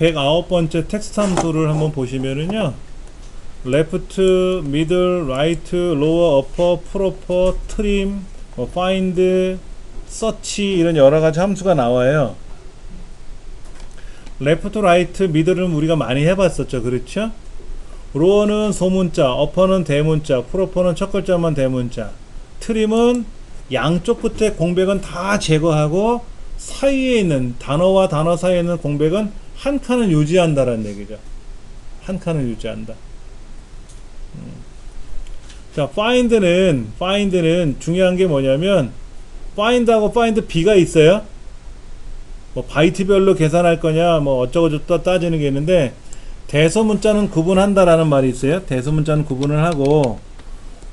109번째 텍스트 함수를 한번 보시면은요, left, middle, right, lower, upper, proper, trim, find, search 이런 여러가지 함수가 나와요. left, right, middle은 우리가 많이 해봤었죠. 그렇죠? lower는 소문자, upper는 대문자, proper는 첫 글자만 대문자, trim은 양쪽 끝에 공백은 다 제거하고 사이에 있는 단어와 단어 사이에 있는 공백은 한 칸을 유지한다라는 얘기죠. 한 칸을 유지한다. 자, find는 중요한 게 뭐냐면, find하고 find b가 있어요. 뭐 바이트별로 계산할 거냐, 뭐 어쩌고저쩌고 따지는 게 있는데, 대소문자는 구분한다라는 말이 있어요. 대소문자는 구분을 하고,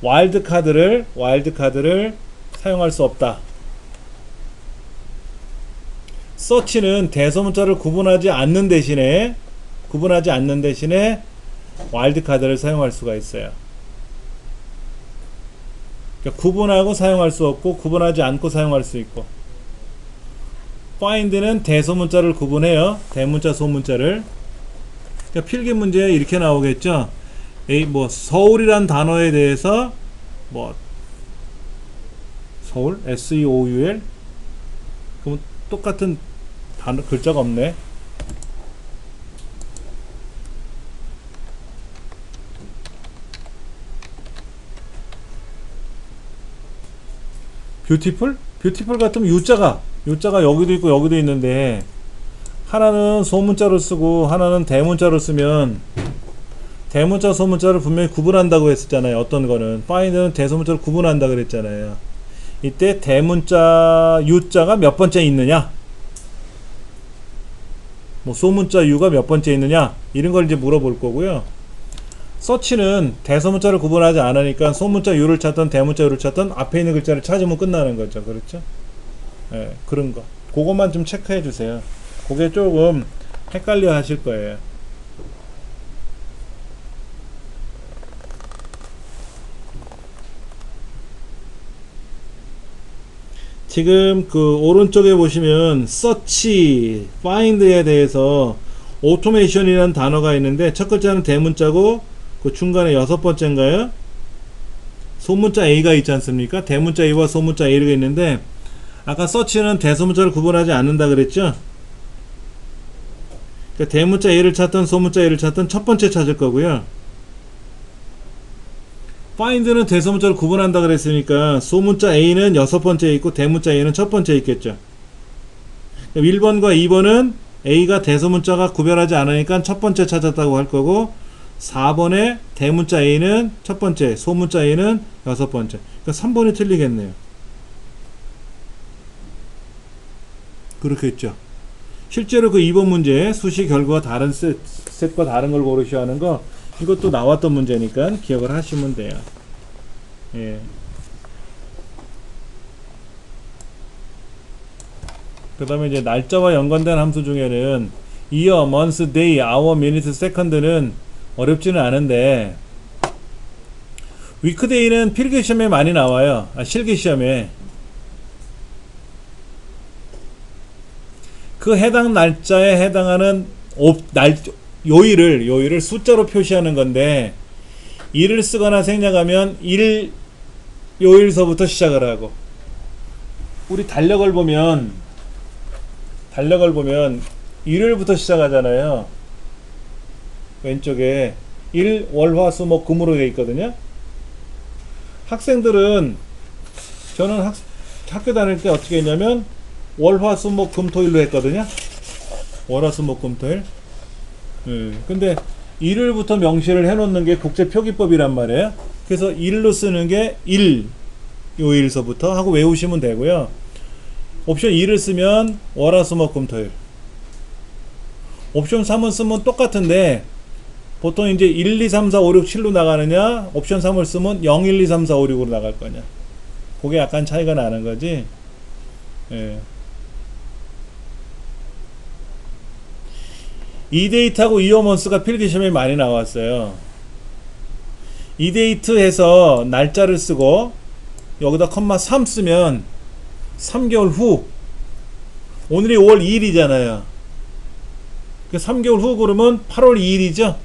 와일드카드를 사용할 수 없다. 서치는 대소문자를 구분하지 않는 대신에 와일드카드를 사용할 수가 있어요. 그러니까 구분하고 사용할 수 없고 구분하지 않고 사용할 수 있고, find는 대소문자를 구분해요. 대문자 소문자를. 그러니까 필기 문제에 이렇게 나오겠죠. 뭐 서울이란 단어에 대해서 뭐 서울 SEOUL 그럼 똑같은 단어 글자가 없네. 뷰티풀 같으면 U자가 여기도 있고 여기도 있는데, 하나는 소문자로 쓰고 하나는 대문자로 쓰면 대문자 소문자를 분명히 구분한다고 했었잖아요. 어떤 거는 find는 대소문자를 구분한다 그랬잖아요. 이때 대문자 U자가 몇 번째 있느냐, 뭐 소문자 U가 몇 번째 있느냐, 이런 걸 이제 물어볼 거고요. 서치는 대소문자를 구분하지 않으니까 소문자 U를 찾던 대문자 U를 찾던 앞에 있는 글자를 찾으면 끝나는 거죠. 그렇죠? 예, 그런 거. 그것만 좀 체크해 주세요. 그게 조금 헷갈려 하실 거예요. 지금 그 오른쪽에 보시면 search, find에 대해서 automation이라는 단어가 있는데, 첫 글자는 대문자고 그 중간에 6번째인가요? 소문자 A가 있지 않습니까? 대문자 A와 소문자 A가 있는데, 아까 search는 대소문자를 구분하지 않는다 그랬죠? 그러니까 대문자 A를 찾든 소문자 A를 찾든 첫 번째 찾을 거고요. find는 대소문자를 구분한다 그랬으니까 소문자 A는 6번째에 있고 대문자 A는 첫 번째에 있겠죠. 1번과 2번은 A가 대소문자가 구별하지 않으니까 첫 번째 찾았다고 할 거고, 4번에 대문자 A는 첫 번째, 소문자 A는 6번째. 그러니까 3번이 틀리겠네요. 그렇겠죠. 실제로 그 2번 문제 수시 결과가 다른 셋과 다른 걸 고르셔야 하는 거, 이것도 나왔던 문제니까 기억을 하시면 돼요. 예. 그 다음에 이제 날짜와 연관된 함수 중에는 year, month, day, hour, minute, second는 어렵지는 않은데, weekday는 필기시험에 많이 나와요. 실기시험에. 그 해당 날짜에 해당하는 요일을 숫자로 표시하는 건데, 일을 쓰거나 생략하면 일 요일서부터 시작을 하고, 우리 달력을 보면 일요일부터 시작하잖아요. 왼쪽에 일, 월, 화, 수, 목, 금으로 되어 있거든요. 학생들은, 저는 학교 다닐 때 어떻게 했냐면 월, 화, 수, 목, 금, 토일로 했거든요. 월, 화, 수, 목, 금, 토일. 근데 일요일부터 명시를 해놓는 게 국제표기법이란 말이에요. 그래서 일로 쓰는 게 일 요일서부터 하고 외우시면 되고요. 옵션 2를 쓰면 월, 화, 수, 목, 금, 토일. 옵션 3을 쓰면 똑같은데, 보통 이제 1, 2, 3, 4, 5, 6, 7로 나가느냐, 옵션 3을 쓰면 0, 1, 2, 3, 4, 5, 6으로 나갈 거냐. 그게 약간 차이가 나는 거지. 예. 이데이트하고 이어먼스가 필기시험에 많이 나왔어요. 이데이트 해서 날짜를 쓰고 여기다 컴마 3 쓰면 3개월 후, 오늘이 5월 2일이잖아요. 3개월 후 그러면 8월 2일이죠.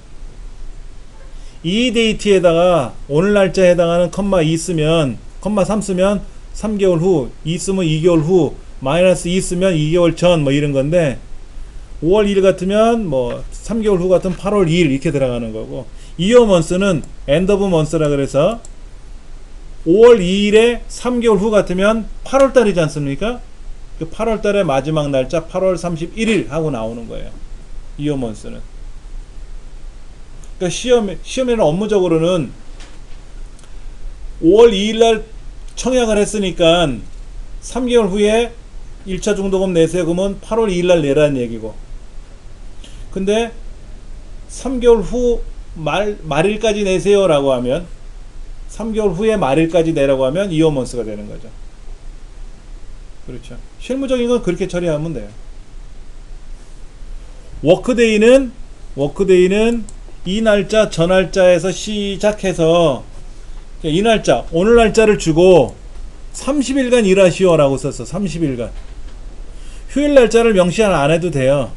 이 데이트에다가 오늘 날짜에 해당하는 컴마 2 쓰면, 컴마 3 쓰면 3개월 후, 2 쓰면 2개월 후, 마이너스 2 쓰면 2개월 전, 뭐 이런 건데, 5월 2일 같으면 뭐 3개월 후 같은 8월 2일 이렇게 들어가는 거고, 이어 먼스는 엔드 오브 먼스라 그래서 5월 2일에 3개월 후 같으면 8월 달이지 않습니까? 그 8월 달의 마지막 날짜 8월 31일 하고 나오는 거예요. 이어 먼스는. 그러니까 시험에는 업무적으로는 5월 2일 날 청약을 했으니까 3개월 후에 1차 중도금 내세요. 그러면 8월 2일 날 내라는 얘기고. 근데 3개월 후 말일까지 내세요 라고 하면 3개월 후에 말일까지 내라고 하면 이어먼스가 되는 거죠. 그렇죠. 실무적인 건 그렇게 처리하면 돼요. 워크데이는 이 날짜 저 날짜에서 시작해서 이 날짜 오늘 날짜를 주고 30일간 일하시오 라고 썼어. 30일간. 휴일 날짜를 명시 안 해도 돼요.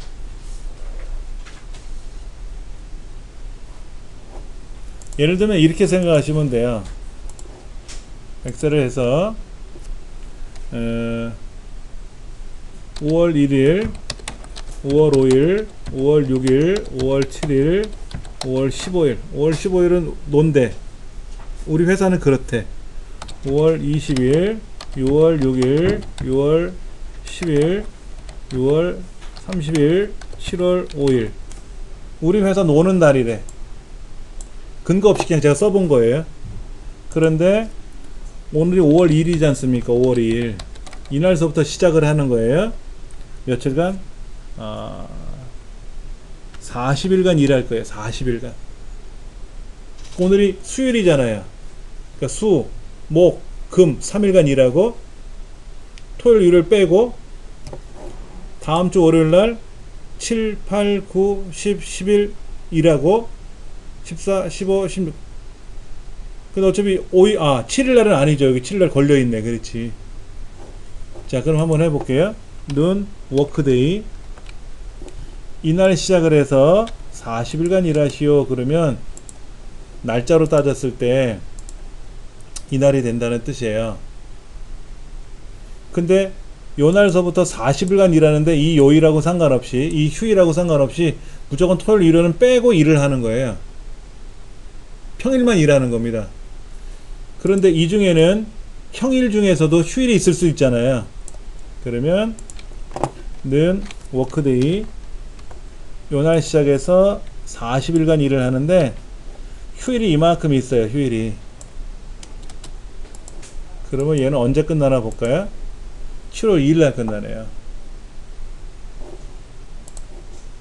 예를 들면 이렇게 생각하시면 돼요. 엑셀을 해서 5월 1일 5월 5일 5월 6일 5월 7일 5월 15일 5월 15일은 논대. 우리 회사는 그렇대. 5월 20일 6월 6일 6월 10일 6월 30일 7월 5일 우리 회사 노는 날이래. 근거 없이 그냥 제가 써본 거예요. 그런데 오늘이 5월 1일이지 않습니까? 5월 2일 이날서부터 시작을 하는 거예요. 며칠간? 40일간 일할 거예요. 40일간. 오늘이 수요일이잖아요. 그러니까 수, 목, 금 3일간 일하고 토요일, 일요일 빼고 다음 주 월요일날 7, 8, 9, 10, 11 일하고 14, 15, 16 근데 어차피 5일, 7일날은 아니죠. 여기 7일날 걸려있네. 그렇지. 자, 그럼 한번 해볼게요. 눈, 워크데이 이날 시작을 해서 40일간 일하시오. 그러면 날짜로 따졌을 때 이날이 된다는 뜻이에요. 근데 요 날서부터 40일간 일하는데 이 요일하고 상관없이 이 휴일하고 상관없이 무조건 토요일 일요일은 빼고 일을 하는 거예요. 평일만 일하는 겁니다. 그런데 이 중에는 평일 중에서도 휴일이 있을 수 있잖아요. 그러면 는 워크데이 요날 시작해서 40일간 일을 하는데 휴일이 이만큼 있어요. 휴일이. 그러면 얘는 언제 끝나나 볼까요? 7월 2일날 끝나네요.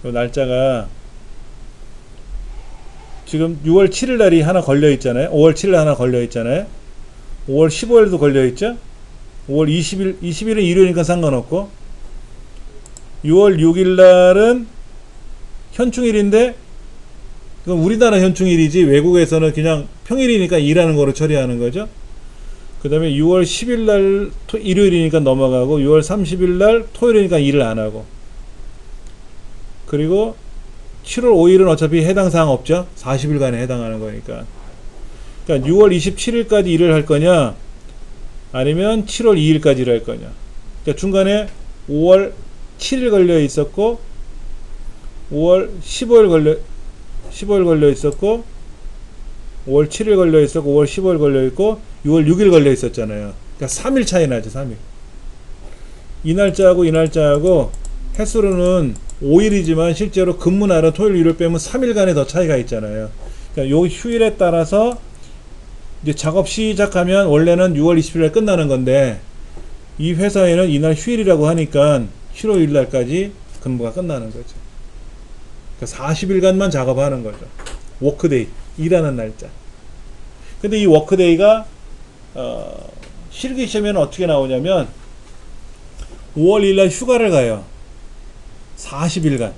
요 날짜가 지금 6월 7일날이 하나 걸려있잖아요. 5월 7일 하나 걸려있잖아요. 5월 15일도 걸려있죠. 5월 20일은 일요일이니까 상관없고 6월 6일날은 현충일인데 그건 우리나라 현충일이지 외국에서는 그냥 평일이니까 일하는 거로 처리하는 거죠. 그 다음에 6월 10일날 일요일이니까 넘어가고 6월 30일날 토요일이니까 일을 안하고 그리고 7월 5일은 어차피 해당 사항 없죠. 40일간에 해당하는 거니까. 그러니까 6월 27일까지 일을 할 거냐 아니면 7월 2일까지 일을 할 거냐. 그러니까 중간에 5월 7일 걸려 있었고 5월 15일 걸려 있었고 5월 7일 걸려 있었고 5월 15일 걸려 있고 6월 6일 걸려 있었잖아요. 그러니까 3일 차이 나죠. 3일. 이 날짜하고 이 날짜하고 횟수로는 5일이지만 실제로 근무날은 토요일 일요일 빼면 3일간의 더 차이가 있잖아요. 그러니까 요 휴일에 따라서 이제 작업 시작하면 원래는 6월 20일에 끝나는 건데 이 회사에는 이날 휴일이라고 하니까 7월 1일 날까지 근무가 끝나는 거죠. 그러니까 40일간만 작업하는 거죠. 워크데이 일하는 날짜. 근데 이 워크데이가 실기 시험에는 어떻게 나오냐면 5월 1일 날 휴가를 가요. 40일간.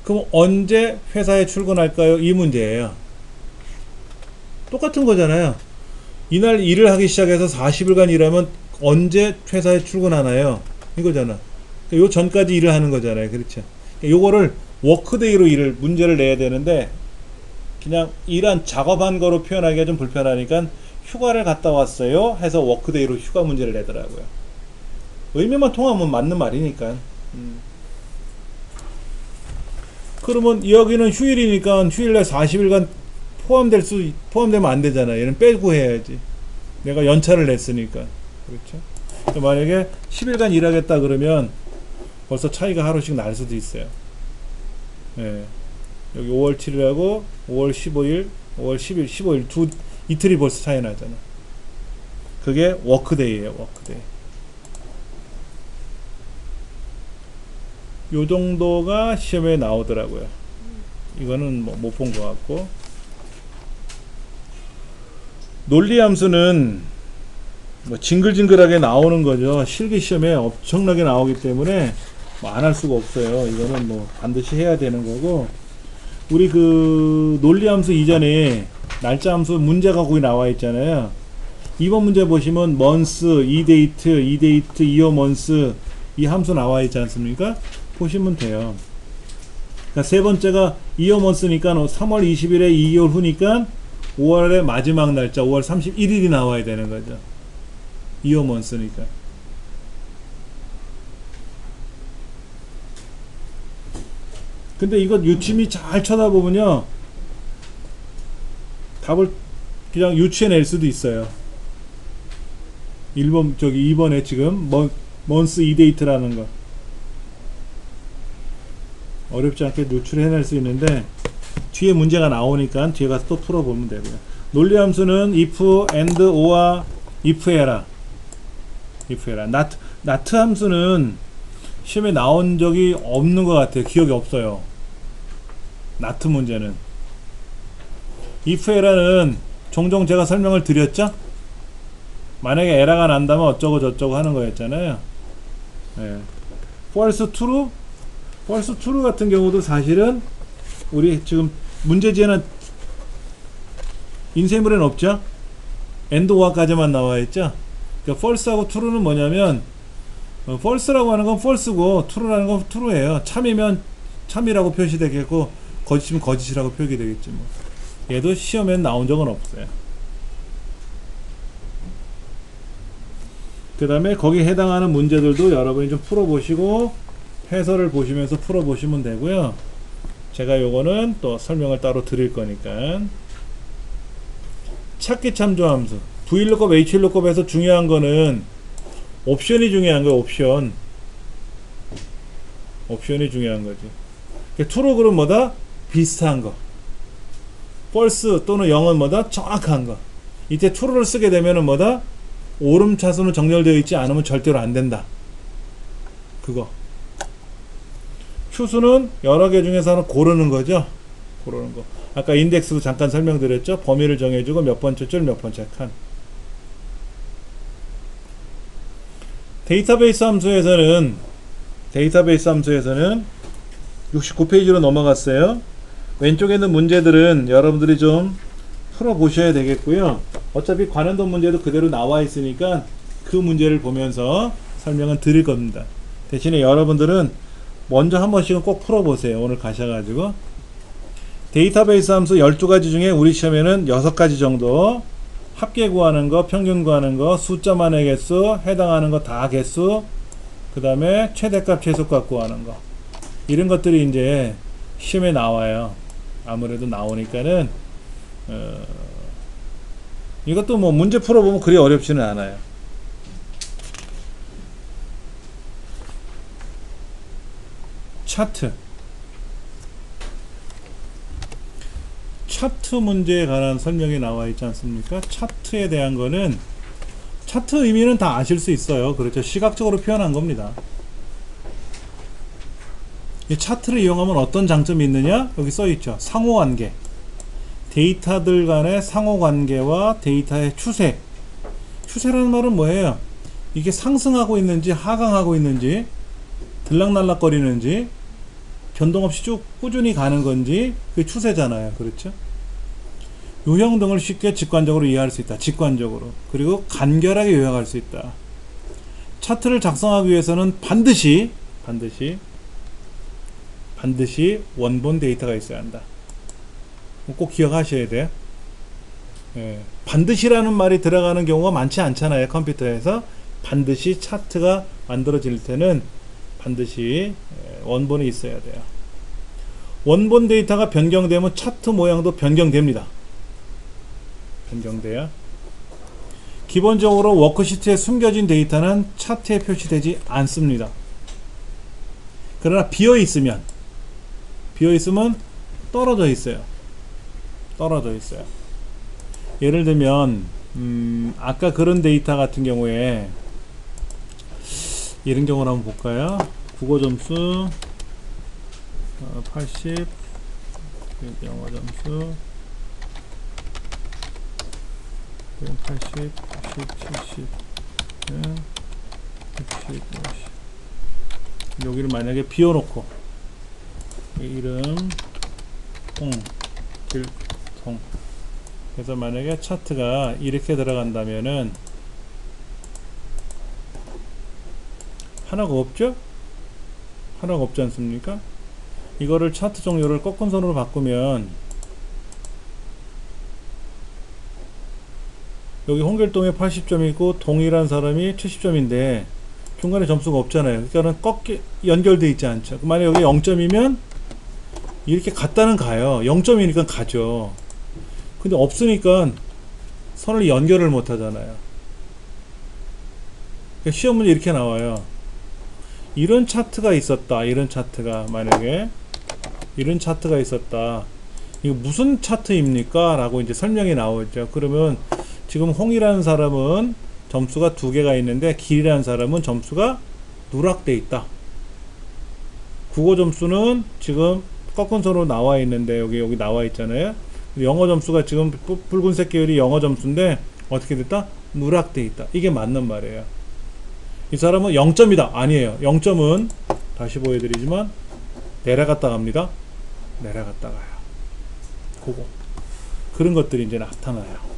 그럼 언제 회사에 출근할까요? 이 문제예요. 똑같은 거잖아요. 이날 일을 하기 시작해서 40일간 일하면 언제 회사에 출근하나요? 이거잖아. 요 전까지 일을 하는 거잖아요. 그렇죠. 요거를 워크데이로 문제를 내야 되는데 그냥 일한 작업한 거로 표현하기가 좀 불편하니까 휴가를 갔다 왔어요 해서 워크데이로 휴가 문제를 내더라고요. 의미만 통하면 맞는 말이니까. 그러면 여기는 휴일이니까 휴일날 40일간 포함되면 안 되잖아. 얘는 빼고 해야지. 내가 연차를 냈으니까. 그렇죠? 만약에 10일간 일하겠다 그러면 벌써 차이가 하루씩 날 수도 있어요. 예. 여기 5월 7일하고 5월 15일, 5월 10일, 15일 이틀이 벌써 차이 나잖아. 그게 워크데이예요. 워크데이. 요 정도가 시험에 나오더라고요. 이거는 뭐 못 본 것 같고. 논리함수는 뭐 징글징글하게 나오는 거죠. 실기 시험에 엄청나게 나오기 때문에 뭐 안 할 수가 없어요. 이거는 뭐 반드시 해야 되는 거고. 우리 그 논리함수 이전에 날짜함수 문제가 거기 나와 있잖아요. 이번 문제 보시면 month, eDate, eDate, year month 이 함수 나와 있지 않습니까? 보시면 돼요. 그러니까 세 번째가 year month니까 3월 20일에 2개월 후니까 5월의 마지막 날짜 5월 31일이 나와야 되는 거죠. year month니까. 근데 이거 유심히 잘 쳐다보면요, 답을 그냥 유추해낼 수도 있어요. 2번에 지금 month eDate라는 거 어렵지 않게 유출해낼 수 있는데 뒤에 문제가 나오니까 뒤에 가서 또 풀어보면 되고요. 논리함수는 if, and, or, if 해라. not 함수는 시험에 나온 적이 없는 것 같아요. 기억이 없어요. not 문제는. if 해라는 종종 제가 설명을 드렸죠? 만약에 에러가 난다면 어쩌고 저쩌고 하는 거였잖아요. 네. false true 같은 경우도 사실은 우리 지금 문제지에는 인쇄물에는 없죠? and or까지만 나와 있죠? 그러니까 false하고 true는 뭐냐면 false라고 하는 건 false고 true라는 건 true예요. 참이면 참이라고 표시되겠고 거짓이면 거짓이라고 표기되겠지 뭐. 얘도 시험엔 나온 적은 없어요. 그 다음에 거기에 해당하는 문제들도 여러분이 좀 풀어보시고 해설을 보시면서 풀어보시면 되고요. 제가 요거는 또 설명을 따로 드릴 거니까. 찾기 참조함수 VLOOKUP, HLOOKUP에서 중요한 거는 옵션이 중요한 거예요. 옵션이 중요한 거지. true로 그럼 뭐다? 비슷한 거. false 또는 0은 뭐다? 정확한 거. 이때 true를 쓰게 되면은 뭐다? 오름차순은 정렬되어 있지 않으면 절대로 안 된다. 그거. 추수는 여러 개 중에서 하나 고르는 거죠. 고르는 거. 아까 인덱스도 잠깐 설명드렸죠. 범위를 정해주고 몇 번째 줄, 몇 번째 칸. 데이터베이스 함수에서는 69페이지로 넘어갔어요. 왼쪽에 있는 문제들은 여러분들이 좀 풀어보셔야 되겠고요. 어차피 관련도 문제도 그대로 나와 있으니까 그 문제를 보면서 설명은 드릴 겁니다. 대신에 여러분들은 먼저 한 번씩은 꼭 풀어보세요. 오늘 가셔가지고. 데이터베이스 함수 12가지 중에 우리 시험에는 6가지 정도, 합계 구하는 거, 평균 구하는 거, 숫자만의 개수, 해당하는 거 다 개수, 그 다음에 최대값, 최소값 구하는 거, 이런 것들이 이제 시험에 나와요. 아무래도 나오니까는 이것도 뭐 문제 풀어보면 그리 어렵지는 않아요. 차트 문제에 관한 설명이 나와 있지 않습니까? 차트에 대한 거는 차트 의미는 다 아실 수 있어요. 그렇죠. 시각적으로 표현한 겁니다. 이 차트를 이용하면 어떤 장점이 있느냐? 여기 써있죠. 상호관계. 데이터들 간의 상호관계와 데이터의 추세. 추세라는 말은 뭐예요? 이게 상승하고 있는지 하강하고 있는지 들락날락거리는지 변동 없이 쭉 꾸준히 가는 건지 그게 추세잖아요. 그렇죠? 요형 등을 쉽게 직관적으로 이해할 수 있다. 직관적으로. 그리고 간결하게 요약할 수 있다. 차트를 작성하기 위해서는 반드시 반드시 원본 데이터가 있어야 한다. 꼭 기억하셔야 돼요. 예, 반드시라는 말이 들어가는 경우가 많지 않잖아요. 컴퓨터에서. 반드시 차트가 만들어질 때는 반드시 원본이 있어야 돼요. 원본 데이터가 변경되면 차트 모양도 변경됩니다. 변경돼요. 기본적으로 워크시트에 숨겨진 데이터는 차트에 표시되지 않습니다. 그러나 비어있으면 떨어져 있어요. 예를 들면 아까 그런 데이터 같은 경우에 이런 경우를 한번 볼까요? 국어 점수 80, 영어 점수 80, 90, 70, 60, 50. 여기를 만약에 비워놓고 이름 길통 그래서 만약에 차트가 이렇게 들어간다면은 하나가 없죠? 하나가 없지 않습니까? 이거를 차트 종류를 꺾은 선으로 바꾸면 여기 홍길동에 80점이 있고 동일한 사람이 70점인데 중간에 점수가 없잖아요. 그러니까 연결되어 있지 않죠. 만약에 여기 0점이면 이렇게 갔다는 가요. 0점이니까 가죠. 근데 없으니까 선을 연결을 못 하잖아요. 그러니까 시험 문제 이렇게 나와요. 이런 차트가 있었다. 이런 차트가 만약에 이런 차트가 있었다. 이거 무슨 차트입니까? 라고 이제 설명이 나오죠. 그러면 지금 홍이라는 사람은 점수가 2개가 있는데 길이라는 사람은 점수가 누락돼 있다. 국어 점수는 지금 꺾은 선으로 나와 있는데 여기 나와 있잖아요. 영어 점수가 지금 붉은색 계열이 영어 점수인데 어떻게 됐다? 누락돼 있다. 이게 맞는 말이에요. 이 사람은 0점이다. 아니에요. 0점은 다시 보여드리지만 내려갔다 갑니다. 내려갔다 가요. 그거 그런 것들이 이제 나타나요.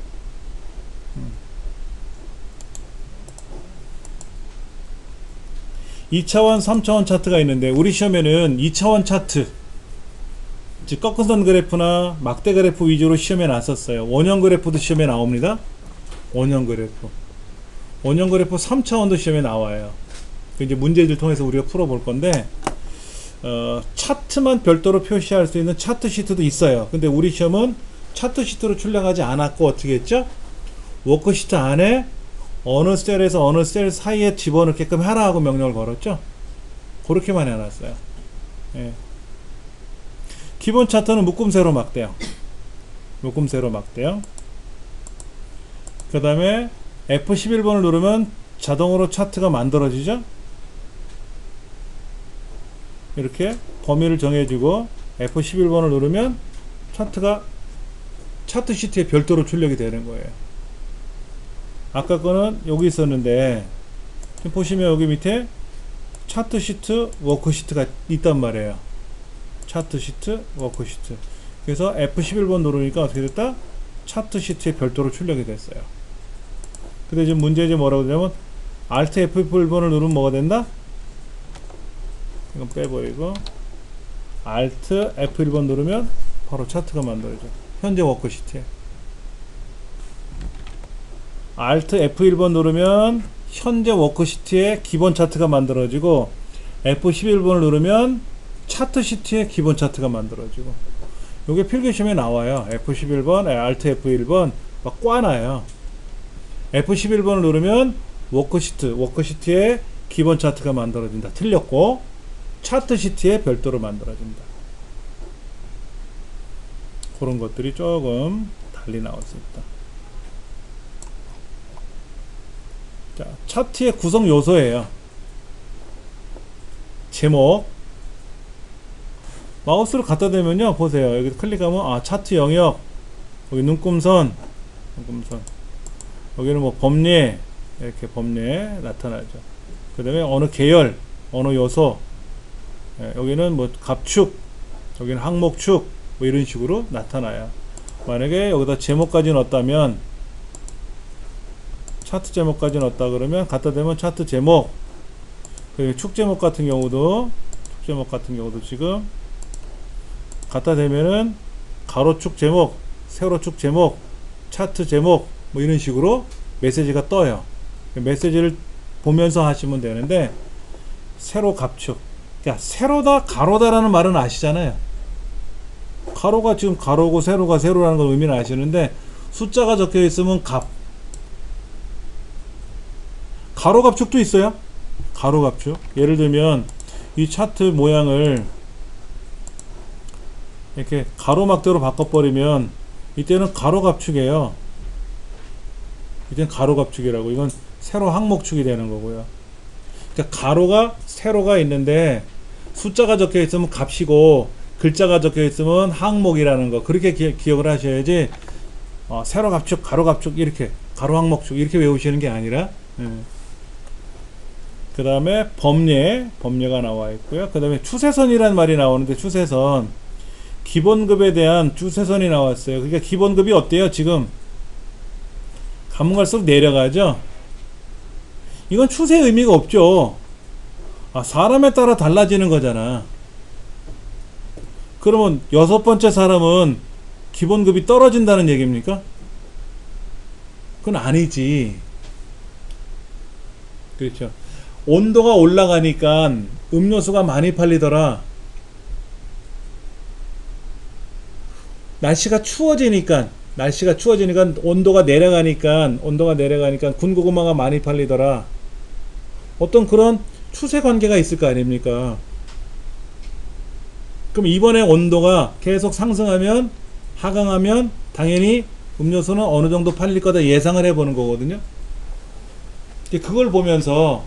2차원, 3차원 차트가 있는데 우리 시험에는 2차원 차트 즉 꺾은 선 그래프나 막대 그래프 위주로 시험에 나왔었어요. 원형 그래프도 시험에 나옵니다. 원형 그래프 3차원도 시험에 나와요. 이제 문제들 통해서 우리가 풀어볼 건데 차트만 별도로 표시할 수 있는 차트 시트도 있어요. 근데 우리 시험은 차트 시트로 출력하지 않았고 어떻게 했죠? 워크시트 안에 어느 셀에서 어느 셀 사이에 집어넣게끔 하라 하고 명령을 걸었죠. 그렇게만 해놨어요. 예. 기본 차트는 묶음 세로 막대형 그 다음에 F11번을 누르면 자동으로 차트가 만들어지죠. 이렇게 범위를 정해주고 F11번을 누르면 차트 시트에 별도로 출력이 되는 거예요. 아까 거는 여기 있었는데 지금 보시면 여기 밑에 차트 시트, 워크시트가 있단 말이에요. 차트 시트, 워크시트. 그래서 F11번 누르니까 어떻게 됐다? 차트 시트에 별도로 출력이 됐어요. 근데 지금 문제 이제 뭐라고 되냐면 Alt F11번을 누르면 뭐가 된다? 이건 빼버리고 Alt F1번 누르면 바로 차트가 만들어져. 현재 워크시트에. Alt F1번 누르면 현재 워크시트에 기본 차트가 만들어지고 F11번을 누르면 차트 시트에 기본 차트가 만들어지고 요게 필기시험에 나와요. F11번, Alt F1번 막 꽈놔요. F11번을 누르면 워크시트에 기본 차트가 만들어진다. 틀렸고 차트 시트에 별도로 만들어진다. 그런 것들이 조금 달리 나올 수 있다. 자, 차트의 구성 요소예요. 제목 마우스를 갖다 대면요 보세요. 여기 클릭하면 차트 영역 여기 눈금선 여기는 뭐 범례 이렇게 범례 나타나죠. 그 다음에 어느 계열 어느 요소 여기는 뭐 갑축 여기는 항목축 뭐 이런 식으로 나타나요. 만약에 여기다 제목까지 넣었다면 차트 제목까지 넣었다 그러면 갖다 대면 차트 제목 그리고 축제목 같은 경우도 지금 갖다 대면은 가로축 제목, 세로축 제목, 차트 제목 뭐 이런 식으로 메시지가 떠요. 메시지를 보면서 하시면 되는데, 세로 갑축, 야 세로다 가로다라는 말은 아시잖아요. 가로가 지금 가로고 세로가 세로라는 걸 의미는 아시는데, 숫자가 적혀 있으면 가로 갑축도 있어요. 가로 갑축. 예를 들면 이 차트 모양을 이렇게 가로막대로 바꿔버리면 이때는 가로 갑축이에요. 이때는 가로 갑축이라고. 이건 세로 항목축이 되는 거고요. 그러니까 가로가 세로가 있는데 숫자가 적혀 있으면 값이고 글자가 적혀 있으면 항목이라는 거, 그렇게 기억을 하셔야지. 세로 갑축, 가로 갑축, 이렇게 가로 항목축 이렇게 외우시는 게 아니라. 그 다음에 범례가 나와 있고요. 그 다음에 추세선이라는 말이 나오는데, 추세선, 기본급에 대한 추세선이 나왔어요. 그러니까 기본급이 어때요? 지금 가면 갈수록 내려가죠. 이건 추세 의미가 없죠. 사람에 따라 달라지는 거잖아. 그러면 여섯 번째 사람은 기본급이 떨어진다는 얘기입니까? 그건 아니지. 그렇죠. 온도가 올라가니까 음료수가 많이 팔리더라. 날씨가 추워지니까 온도가 내려가니까 군고구마가 많이 팔리더라. 어떤 그런 추세 관계가 있을 거 아닙니까? 그럼 이번에 온도가 계속 상승하면, 하강하면 당연히 음료수는 어느 정도 팔릴 거다 예상을 해보는 거거든요. 그걸 보면서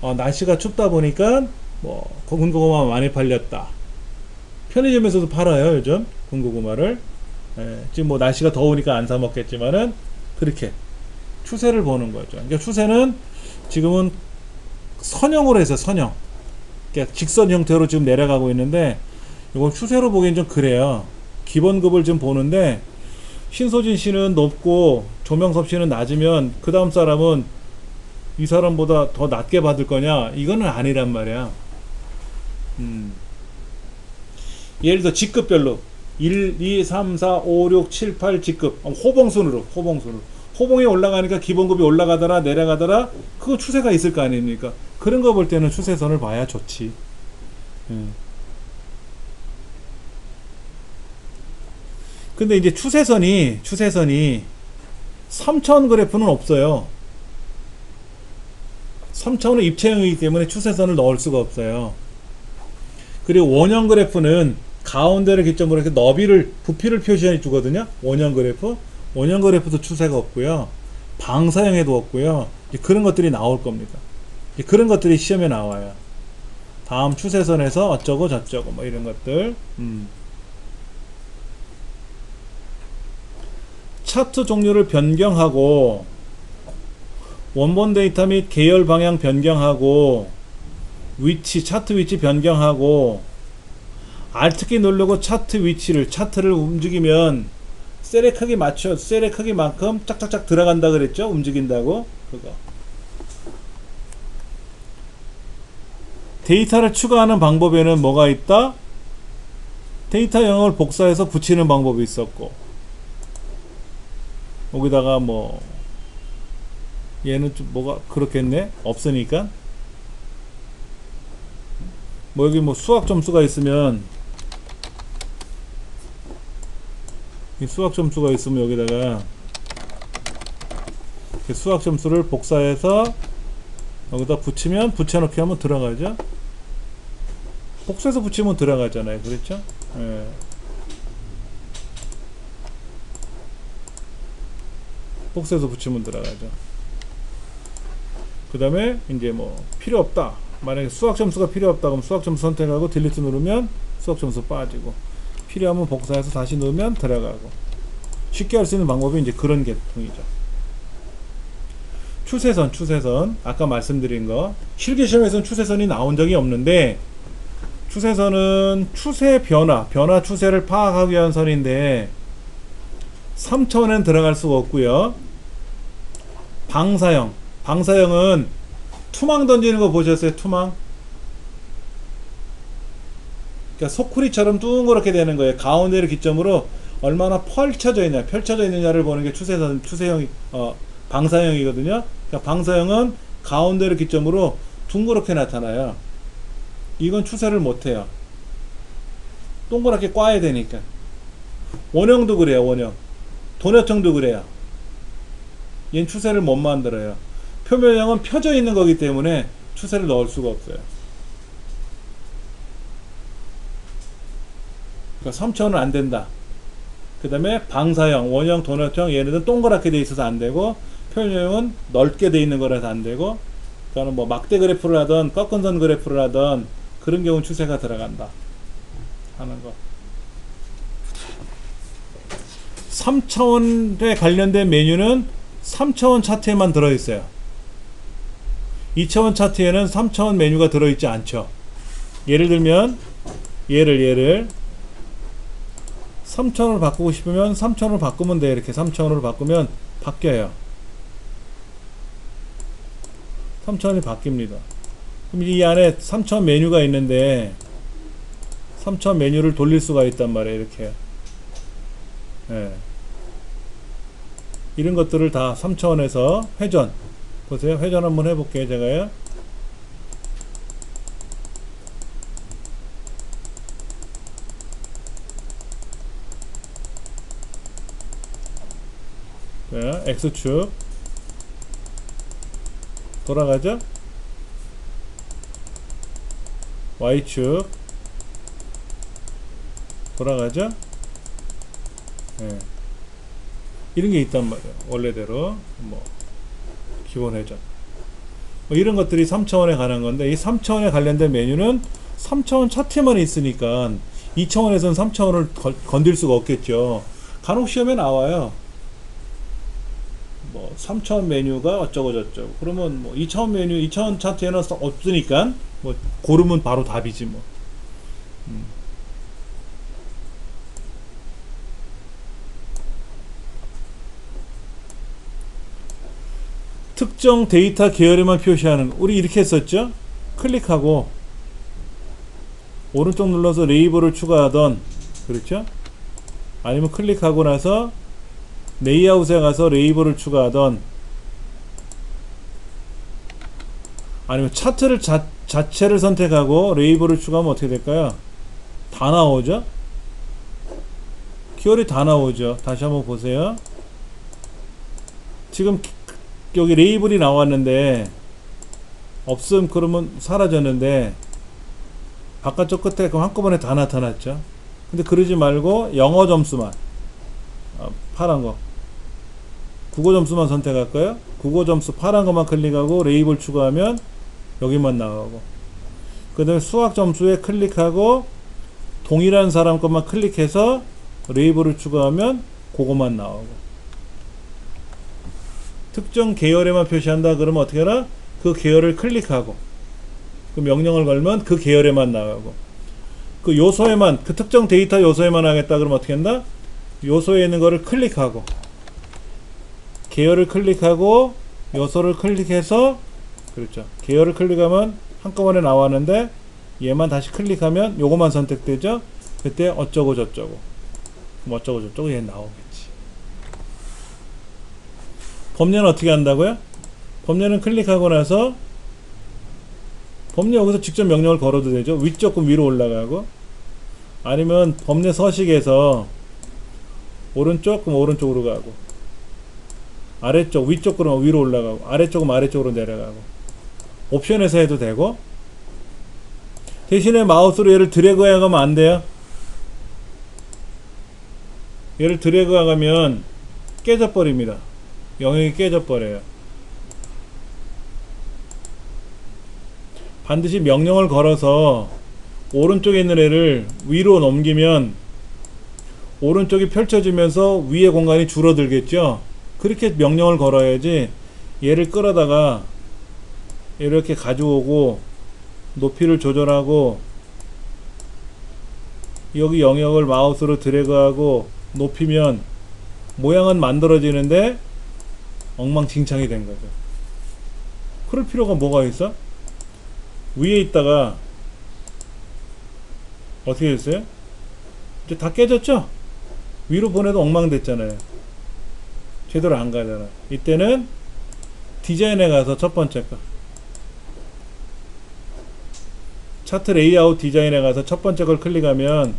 날씨가 춥다 보니까 뭐 군고구마 많이 팔렸다. 편의점에서도 팔아요, 요즘 군고구마를. 지금 뭐 날씨가 더우니까 안 사 먹겠지만은 그렇게 추세를 보는 거죠. 그러니까 추세는 지금은 선형으로 해서 선형, 그러니까 직선 형태로 지금 내려가고 있는데, 이건 추세로 보기엔 좀 그래요. 기본급을 좀 보는데, 신소진 씨는 높고 조명섭 씨는 낮으면 그 다음 사람은 이 사람보다 더 낮게 받을 거냐? 이거는 아니란 말이야. 예를 들어 직급별로 1, 2, 3, 4, 5, 6, 7, 8 직급 호봉순으로 호봉이 올라가니까 기본급이 올라가더라 내려가더라, 그거 추세가 있을 거 아닙니까? 그런 거 볼 때는 추세선을 봐야 좋지. 근데 이제 추세선이 3차원 그래프는 없어요. 3차원은 입체형이기 때문에 추세선을 넣을 수가 없어요. 그리고 원형 그래프는 가운데를 기점으로 이렇게 부피를 표시해 주거든요. 원형 그래프도 추세가 없고요. 방사형에도 없고요. 그런 것들이 나올 겁니다. 그런 것들이 시험에 나와요. 다음 추세선에서 어쩌고 저쩌고 뭐 이런 것들. 차트 종류를 변경하고, 원본 데이터 및 계열 방향 변경하고, 차트 위치 변경하고, Alt키 누르고 차트를 움직이면 셀의 크기만큼 짝짝짝 들어간다 그랬죠? 움직인다고. 그거. 데이터를 추가하는 방법에는 뭐가 있다? 데이터형을 복사해서 붙이는 방법이 있었고, 여기다가 뭐 얘는 좀 뭐가 그렇겠네? 없으니까. 뭐 여기 뭐 수학 점수가 있으면, 이 수학 점수가 있으면 여기다가 수학 점수를 복사해서 여기다 붙이면, 붙여넣기 하면 들어가죠. 복사해서 붙이면 들어가잖아요. 그렇죠? 예. 복사해서 붙이면 들어가죠. 그 다음에 이제 뭐 필요 없다, 만약에 수학 점수가 필요 없다 그러면 수학 점수 선택하고 딜리트 누르면 수학 점수 빠지고, 필요하면 복사해서 다시 넣으면 들어가고, 쉽게 할 수 있는 방법이 이제 그런 계통이죠. 추세선 아까 말씀드린 거, 실기시험에서는 추세선이 나온 적이 없는데, 추세선은 추세 변화 추세를 파악하기 위한 선인데 3차원에는 들어갈 수가 없고요. 방사형은 투망 던지는 거 보셨어요? 투망. 그러니까 소쿠리처럼 둥그렇게 되는 거예요. 가운데를 기점으로 얼마나 펼쳐져 있느냐를 보는 게 추세형, 방사형이거든요. 그러니까 방사형은 가운데를 기점으로 둥그렇게 나타나요. 이건 추세를 못해요. 동그랗게 꽈야 되니까. 원형도 그래요. 원형. 도너형도 그래요. 얘는 추세를 못 만들어요. 표면형은 펴져 있는 거기 때문에 추세를 넣을 수가 없어요. 그러니까 3차원은 안 된다. 그 다음에 방사형, 원형, 도넛형 얘네들은 동그랗게 돼 있어서 안 되고, 표면형은 넓게 돼 있는 거라서 안 되고, 그러니까 뭐 막대 그래프를 하던 꺾은 선 그래프를 하던 그런 경우는 추세가 들어간다 하는 거. 3차원에 관련된 메뉴는 3차원 차트에만 들어있어요. 2차원 차트에는 3차원 메뉴가 들어있지 않죠. 예를 들면 얘를 3차원으로 바꾸고 싶으면 3차원으로 바꾸면 돼. 이렇게 3차원으로 바꾸면 바뀌어요. 3차원이 바뀝니다. 그럼 이 안에 3차원 메뉴가 있는데 3차원 메뉴를 돌릴 수가 있단 말이에요. 이렇게. 예. 이런 것들을 다 3차원에서 회전. 보세요. 회전 한번 해볼게요. 제가요. 자, X축 돌아가죠. Y축 돌아가죠. 네. 이런 게 있단 말이에요. 원래대로 뭐 기본 회전 뭐 이런 것들이 3차원에 관한 건데, 이 3차원에 관련된 메뉴는 3차원 차트에만 있으니까 2차원에서는 3차원을 건들 수가 없겠죠. 간혹 시험에 나와요. 뭐 3차원 메뉴가 어쩌고 저쩌고. 그러면 뭐 2차원 메뉴, 2차원 차트에는 없으니까 뭐 고르면 바로 답이지 뭐. 특정 데이터 계열에만 표시하는 거. 우리 이렇게 했었죠. 클릭하고 오른쪽 눌러서 레이블을 추가하던, 그렇죠? 아니면 클릭하고 나서 레이아웃에 가서 레이블을 추가하던, 아니면 차트를 자체를 선택하고 레이블을 추가하면 어떻게 될까요? 다 나오죠? 계열이 다 나오죠. 다시 한번 보세요. 지금 여기 레이블이 나왔는데 없음 그러면 사라졌는데 바깥쪽 끝에 그럼 한꺼번에 다 나타났죠. 근데 그러지 말고 영어 점수만, 파란 거 국어 점수만 선택할까요? 국어 점수 파란 것만 클릭하고 레이블 추가하면 여기만 나오고, 그 다음에 수학 점수에 클릭하고 동일한 사람 것만 클릭해서 레이블을 추가하면 그거만 나오고, 특정 계열에만 표시한다 그러면 어떻게 하나? 그 계열을 클릭하고 그 명령을 걸면 그 계열에만 나가고, 그 요소에만, 그 특정 데이터 요소에만 하겠다 그러면 어떻게 한다? 요소에 있는 거를 클릭하고 계열을 클릭하고 요소를 클릭해서, 그렇죠, 계열을 클릭하면 한꺼번에 나왔는데 얘만 다시 클릭하면 요거만 선택되죠. 그때 어쩌고 저쩌고, 그럼 어쩌고 저쩌고 얘 나오겠지. 범례는 어떻게 한다고요? 범례는 클릭하고 나서 범례 여기서 직접 명령을 걸어도 되죠. 위쪽은 위로 올라가고, 아니면 범례 서식에서 오른쪽 그럼 오른쪽으로 가고, 아래쪽 위쪽 그러면 위로 올라가고, 아래쪽은 아래쪽으로 내려가고, 옵션에서 해도 되고. 대신에 마우스로 얘를 드래그 해가면 안 돼요. 얘를 드래그 해가면 깨져버립니다. 영역이 깨져버려요. 반드시 명령을 걸어서 오른쪽에 있는 애를 위로 넘기면 오른쪽이 펼쳐지면서 위의 공간이 줄어들겠죠. 그렇게 명령을 걸어야지 얘를 끌어다가 이렇게 가져오고 높이를 조절하고 여기 영역을 마우스로 드래그하고 높이면 모양은 만들어지는데 엉망진창이 된 거죠. 그럴 필요가 뭐가 있어? 위에 있다가 어떻게 됐어요? 이제 다 깨졌죠? 위로 보내도 엉망됐잖아요. 제대로 안 가잖아. 이때는 디자인에 가서 첫 번째 거 차트 레이아웃 디자인에 가서 첫 번째 걸 클릭하면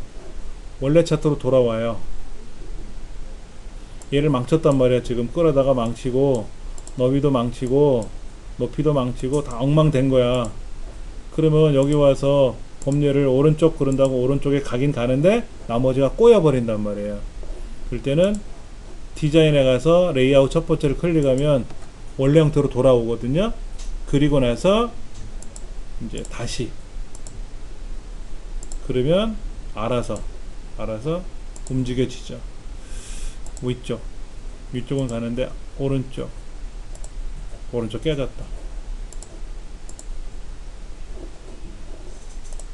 원래 차트로 돌아와요. 얘를 망쳤단 말이야. 지금 끌어다가 망치고 너비도 망치고 높이도 망치고 다 엉망된 거야. 그러면 여기 와서 범례를 오른쪽 그런다고 오른쪽에 가긴 가는데 나머지가 꼬여버린단 말이에요. 그럴 때는 디자인에 가서 레이아웃 첫 번째를 클릭하면 원래 형태로 돌아오거든요. 그리고 나서 이제 다시 그러면 알아서 움직여지죠. 위쪽은 가는데 오른쪽 깨졌다.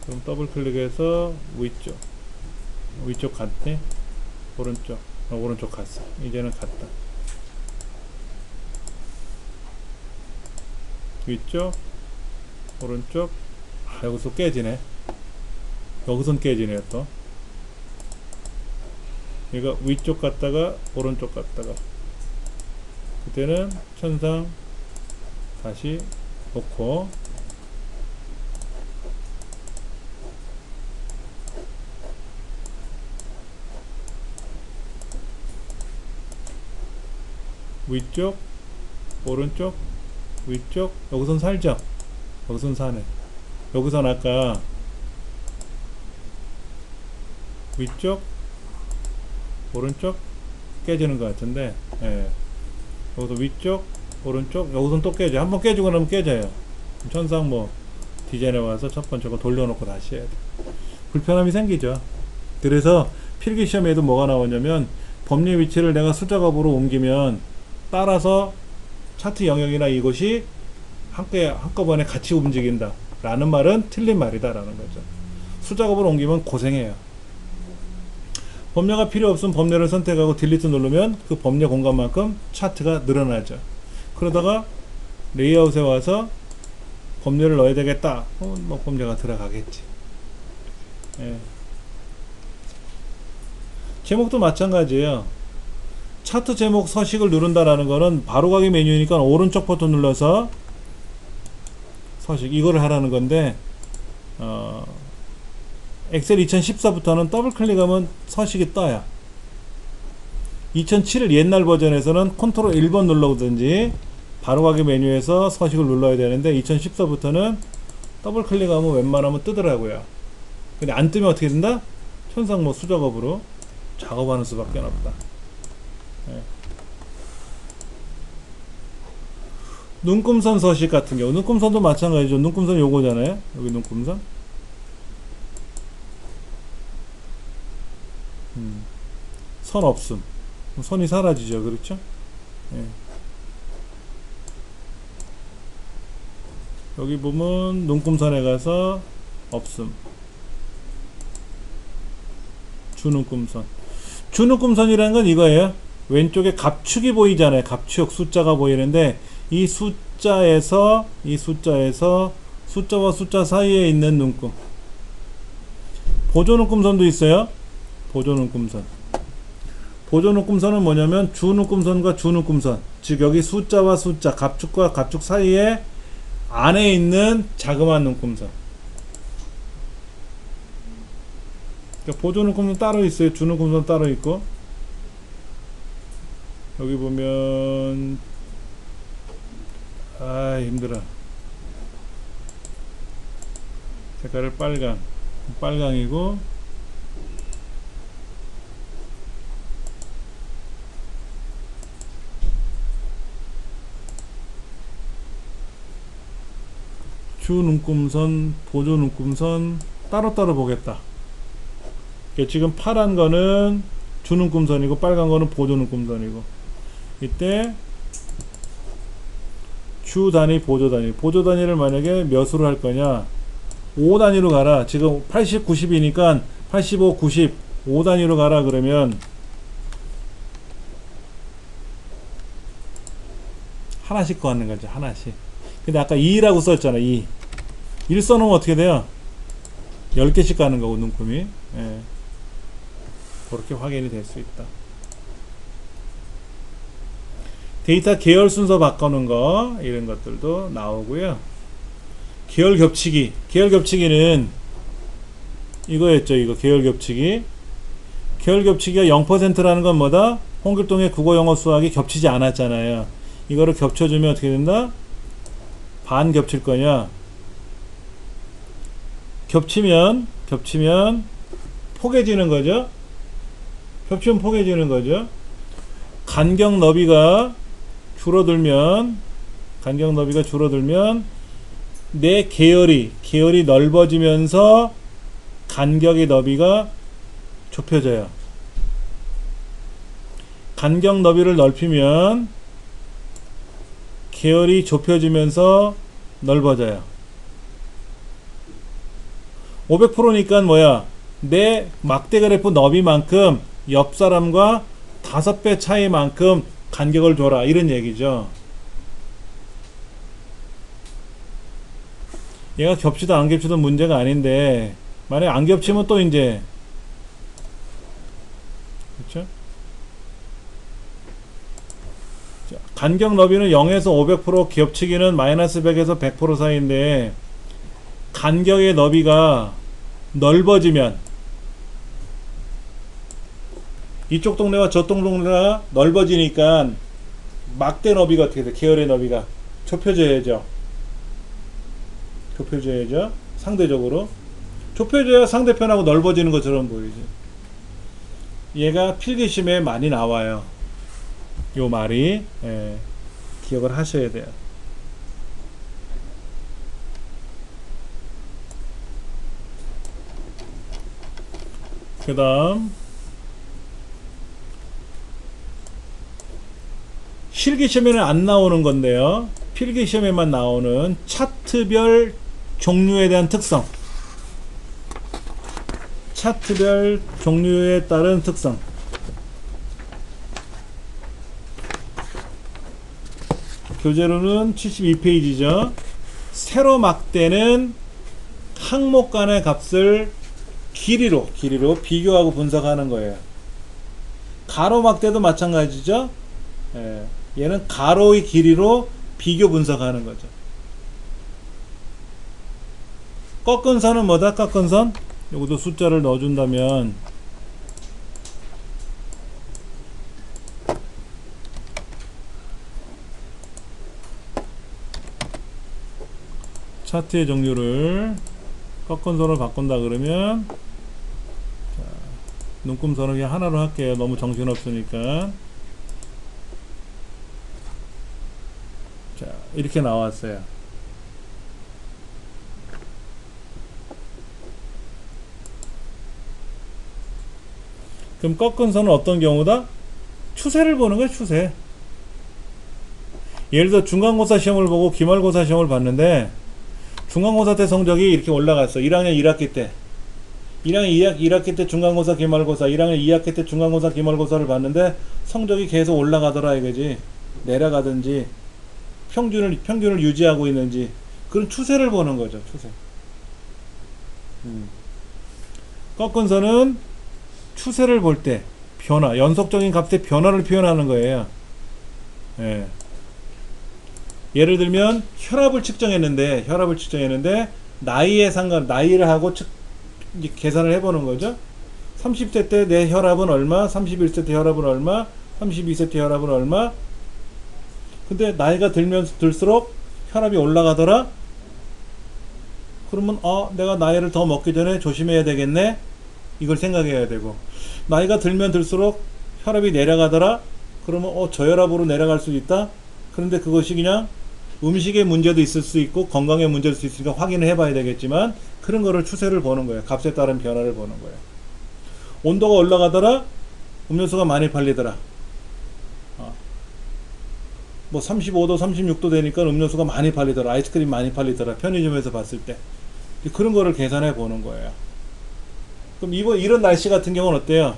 그럼 더블 클릭해서 위쪽 갔네. 오른쪽 갔어. 이제는 갔다. 위쪽 오른쪽. 여기서 깨지네. 여기선 깨지네요. 또 얘가 위쪽 갔다가 오른쪽 갔다가 그때는 천상 다시 놓고 위쪽 오른쪽 위쪽. 여기선 살죠. 여기선 사네. 여기선 아까 위쪽 오른쪽 깨지는 것 같은데, 예. 여기서 위쪽 오른쪽. 여기선 또 깨져. 한번 깨지고 나면 깨져요. 천상 뭐 디자인에 와서 첫 번째 거 돌려놓고 다시 해야 돼. 불편함이 생기죠. 그래서 필기시험에도 뭐가 나오냐면 범례 위치를 내가 숫자값으로 옮기면 따라서 차트 영역이나 이것이 한꺼번에 같이 움직인다 라는 말은 틀린 말이다 라는 거죠. 숫자값으로 옮기면 고생해요. 범례가 필요 없으면 범례를 선택하고 딜리트 누르면 그 범례 공간만큼 차트가 늘어나죠. 그러다가 레이아웃에 와서 범례를 넣어야 되겠다. 뭐 범례가 들어가겠지. 예. 제목도 마찬가지예요. 차트 제목 서식을 누른다라는 거는 바로가기 메뉴니까 오른쪽 버튼 눌러서 서식 이거를 하라는 건데, 엑셀 2014부터는 더블 클릭하면 서식이 떠요. 2007 옛날 버전에서는 컨트롤 1번 눌러든지 바로가기 메뉴에서 서식을 눌러야 되는데 2014부터는 더블 클릭하면 웬만하면 뜨더라고요. 근데 안 뜨면 어떻게 된다? 천상 뭐 수작업으로 작업하는 수밖에 없다. 네. 눈금선 서식 같은 경우, 눈금선도 마찬가지죠. 눈금선 요거잖아요. 여기 눈금선. 선 없음. 선이 사라지죠. 그렇죠? 예. 여기 보면 눈금선에 가서 없음. 주눈금선. 주눈금선이라는 건 이거예요. 왼쪽에 갑축이 보이잖아요. 갑축 숫자가 보이는데 이 숫자에서 숫자와 숫자 사이에 있는 눈금. 보조눈금선도 있어요. 보조눈금선. 보조눈금선은 뭐냐면 주눈금선과 주눈금선, 즉 여기 숫자와 숫자, 갑축과 갑축 사이에 안에 있는 자그마한 눈금선. 그러니까 보조눈금선 따로 있어요. 주눈금선 따로 있고. 여기 보면 힘들어. 색깔을 빨강이고 주눈금선, 보조눈금선 따로따로 보겠다. 지금 파란 거는 주눈금선이고 빨간 거는 보조눈금선이고, 이때 주 단위, 보조 단위. 보조 단위를 만약에 몇으로 할 거냐, 5 단위로 가라. 지금 80, 90이니까 85, 90, 5 단위로 가라. 그러면 하나씩 거하는 거죠. 하나씩. 근데 아까 2라고 썼잖아. 2. 1 써놓으면 어떻게 돼요? 10개씩 가는 거고, 눈금이. 예. 그렇게 확인이 될 수 있다. 데이터 계열 순서 바꾸는 거, 이런 것들도 나오고요. 계열 겹치기. 계열 겹치기는 이거였죠. 이거 계열 겹치기. 계열 겹치기가 0%라는 건 뭐다? 홍길동의 국어, 영어, 수학이 겹치지 않았잖아요. 이거를 겹쳐주면 어떻게 된다? 반 겹칠 거냐? 겹치면 포개지는 거죠. 겹치면 포개지는 거죠. 간격 너비가 줄어들면 내 계열이 넓어지면서 간격의 너비가 좁혀져요. 간격 너비를 넓히면 계열이 좁혀지면서 넓어져요. 500%니까 뭐야? 내 막대 그래프 너비만큼 옆 사람과 5배 차이만큼 간격을 줘라, 이런 얘기죠. 얘가 겹치도 안 겹치도 문제가 아닌데, 만약에 안 겹치면 또 이제, 그렇죠? 간격 너비는 0에서 500%, 겹치기는 마이너스 100에서 100% 사이인데, 간격의 너비가 넓어지면, 이쪽 동네와 저쪽 동네가 넓어지니까 막대 너비가 어떻게 돼? 계열의 너비가 좁혀져야죠. 상대적으로 좁혀져야 상대편하고 넓어지는 것처럼 보이지. 얘가 필기심에 많이 나와요. 요 말이. 예, 기억을 하셔야 돼요. 그 다음 실기시험에는 안 나오는 건데요. 필기시험에만 나오는 차트별 종류에 대한 특성. 차트별 종류에 따른 특성. 교재로는 72페이지죠. 세로 막대는 항목 간의 값을 길이로 비교하고 분석하는 거예요. 가로 막대도 마찬가지죠. 예, 얘는 가로의 길이로 비교 분석하는 거죠. 꺾은 선은 뭐다? 꺾은 선? 요것도 숫자를 넣어준다면 차트의 종류를 꺾은 선을 바꾼다 그러면, 자, 눈금선을 그냥 하나로 할게요. 너무 정신없으니까. 자, 이렇게 나왔어요. 그럼 꺾은 선은 어떤 경우다? 추세를 보는 거예요. 추세. 예를 들어 중간고사 시험을 보고 기말고사 시험을 봤는데, 중간고사 때 성적이 이렇게 올라갔어. 1학년 1학기 때 1학기 때 중간고사 기말고사, 1학년 2학기 때 중간고사 기말고사를 봤는데 성적이 계속 올라가더라 이거지. 내려가든지 평균을 유지하고 있는지, 그런 추세를 보는 거죠. 추세. 꺾은 선은 추세를 볼 때 변화, 연속적인 값의 변화를 표현하는 거예요. 예. 예를 들면 혈압을 측정했는데 나이를 하고 계산을 해보는 거죠. 30세 때 내 혈압은 얼마, 31세 때 혈압은 얼마, 32세 때 혈압은 얼마. 근데 나이가 들수록 혈압이 올라가더라. 그러면 내가 나이를 더 먹기 전에 조심해야 되겠네, 이걸 생각해야 되고, 나이가 들면 들수록 혈압이 내려가더라. 그러면 저혈압으로 내려갈 수 있다. 그런데 그것이 그냥 음식의 문제도 있을 수 있고 건강의 문제도 있을 수 있으니까 확인을 해봐야 되겠지만, 그런 거를 추세를 보는 거예요. 값에 따른 변화를 보는 거예요. 온도가 올라가더라. 음료수가 많이 팔리더라. 뭐 35도 36도 되니까 음료수가 많이 팔리더라. 아이스크림 많이 팔리더라. 편의점에서 봤을 때. 그런 거를 계산해 보는 거예요. 그럼 이런 날씨 같은 경우는 어때요?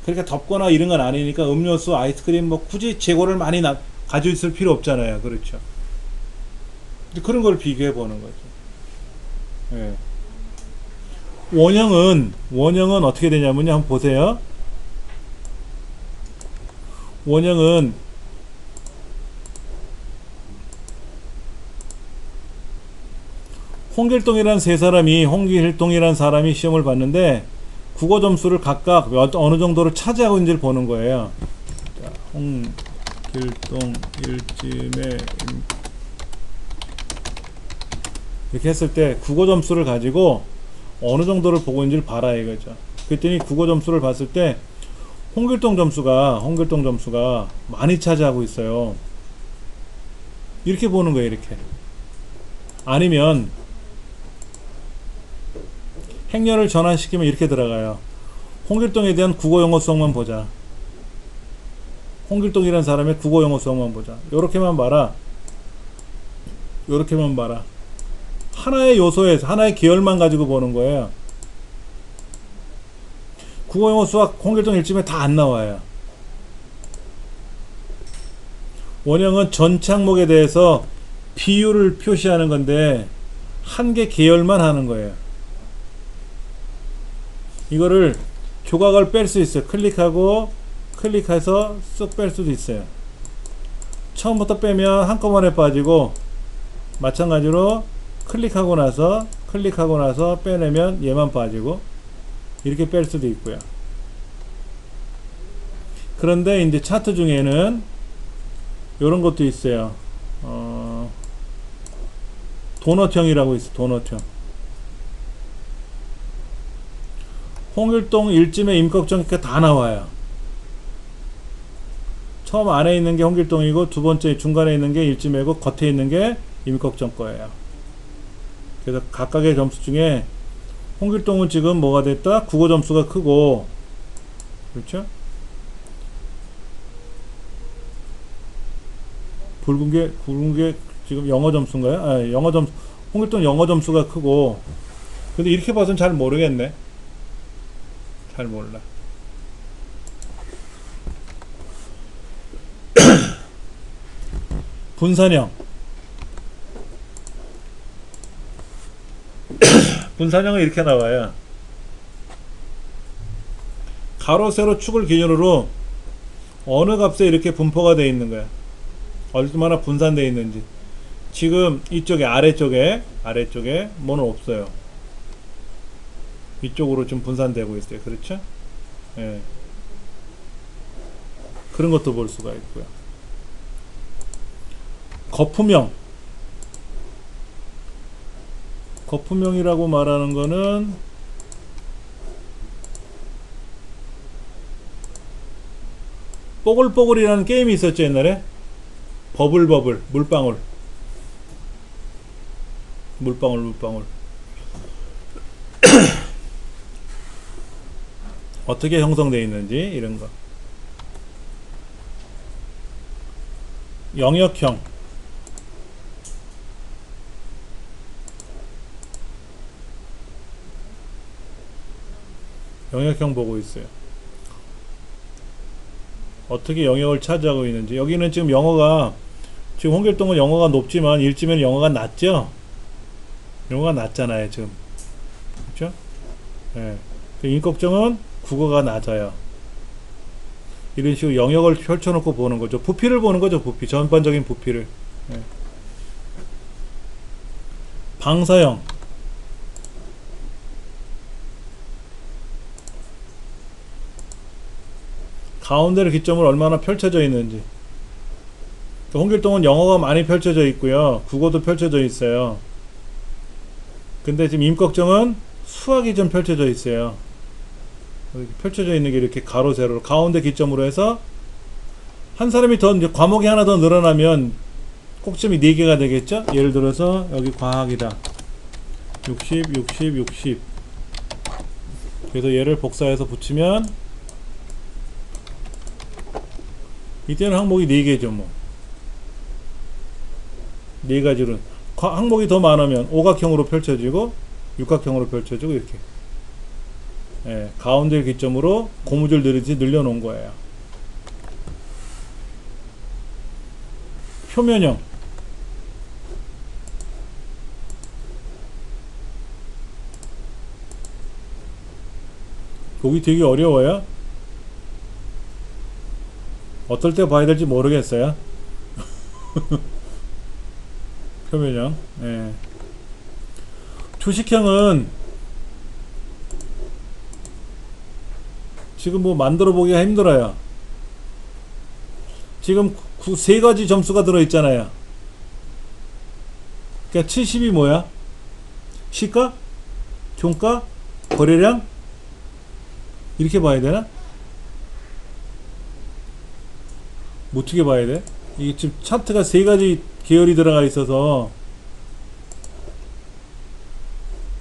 그렇게 덥거나 이런 건 아니니까 음료수, 아이스크림 뭐 굳이 재고를 많이 가지고 있을 필요 없잖아요. 그렇죠. 그런 걸 비교해 보는 거죠. 예. 원형은 어떻게 되냐면요. 한번 보세요. 원형은 홍길동이라는 사람이 시험을 봤는데 국어 점수를 각각 어느 정도를 차지하고 있는지를 보는 거예요. 자, 홍길동 일찜의 이렇게 했을 때 국어 점수를 가지고 어느 정도를 보고 있는지를 봐라 이거죠. 그랬더니 국어 점수를 봤을 때 홍길동 점수가 많이 차지하고 있어요. 이렇게 보는 거예요. 이렇게. 아니면 행렬을 전환시키면 이렇게 들어가요. 홍길동에 대한 국어 영어 수학만 보자. 홍길동이라는 사람의 국어 영어 수학만 보자. 요렇게만 봐라. 요렇게만 봐라. 하나의 요소에서 하나의 계열만 가지고 보는 거예요. 국어 영어 수학 홍길동 일침에 다 안 나와요. 원형은 전체 항목에 대해서 비율을 표시하는 건데 한 개 계열만 하는 거예요. 이거를 조각을 뺄 수 있어요. 클릭해서 쓱 뺄 수도 있어요. 처음부터 빼면 한꺼번에 빠지고, 마찬가지로 클릭하고 나서 빼내면 얘만 빠지고, 이렇게 뺄 수도 있고요. 그런데 이제 차트 중에는 요런 것도 있어요. 도넛형이라고 있어. 도넛형. 홍길동 일찜의 임꺽정 다 나와요. 처음 안에 있는 게 홍길동이고, 두 번째 중간에 있는 게 일찜이고, 겉에 있는 게 임꺽정 거예요. 그래서 각각의 점수 중에 홍길동은 지금 뭐가 됐다? 국어 점수가 크고, 그렇죠? 붉은 게 지금 영어 점수인가요? 아, 영어 점수. 홍길동 영어 점수가 크고, 근데 이렇게 봐서는 잘 모르겠네. 잘 몰라. 분산형. 분산형은 이렇게 나와요. 가로 세로 축을 기준으로 어느 값에 이렇게 분포가 되어 있는 거야. 얼마나 분산되어 있는지. 지금 이쪽에 아래쪽에 뭐는 없어요. 이쪽으로 좀 분산되고 있어요. 그렇죠? 예. 그런 것도 볼 수가 있고요. 거품형이라고 말하는 거는 뽀글뽀글이라는 게임이 있었죠. 옛날에 버블 물방울 어떻게 형성되어 있는지 이런 거. 영역형. 영역형 보고 있어요. 어떻게 영역을 차지하고 있는지. 여기는 지금 지금 홍길동은 영어가 높지만 일지면 영어가 낮죠? 영어가 낮잖아요, 지금. 그렇죠? 예. 임꺽정은 국어가 낮아요. 이런 식으로 영역을 펼쳐놓고 보는 거죠. 부피를 보는 거죠, 부피. 전반적인 부피를. 예. 방사형. 가운데를 기점으로 얼마나 펼쳐져 있는지. 홍길동은 영어가 많이 펼쳐져 있고요. 국어도 펼쳐져 있어요. 근데 지금 임꺽정은 수학이 좀 펼쳐져 있어요. 이렇게 펼쳐져 있는 게 이렇게 가로 세로로 가운데 기점으로 해서 한 사람이 더 이제 과목이 하나 더 늘어나면 꼭점이 4개가 되겠죠? 예를 들어서 여기 과학이다. 60. 그래서 얘를 복사해서 붙이면 이때는 항목이 4개죠, 뭐. 4가지로. 항목이 더 많으면 오각형으로 펼쳐지고, 육각형으로 펼쳐지고, 이렇게. 예, 가운데를 기점으로 고무줄 늘리듯이 늘려놓은 거예요. 표면형. 보기 되게 어려워요. 어떨 때 봐야 될지 모르겠어요. 표면형. 예. 주식형은 지금 뭐 만들어 보기가 힘들어요. 지금 세 가지 점수가 들어 있잖아요. 그러니까 70이 뭐야? 시가? 종가? 거래량? 이렇게 봐야 되나? 뭐 어떻게 봐야 돼? 이게 지금 차트가 세 가지 계열이 들어가 있어서,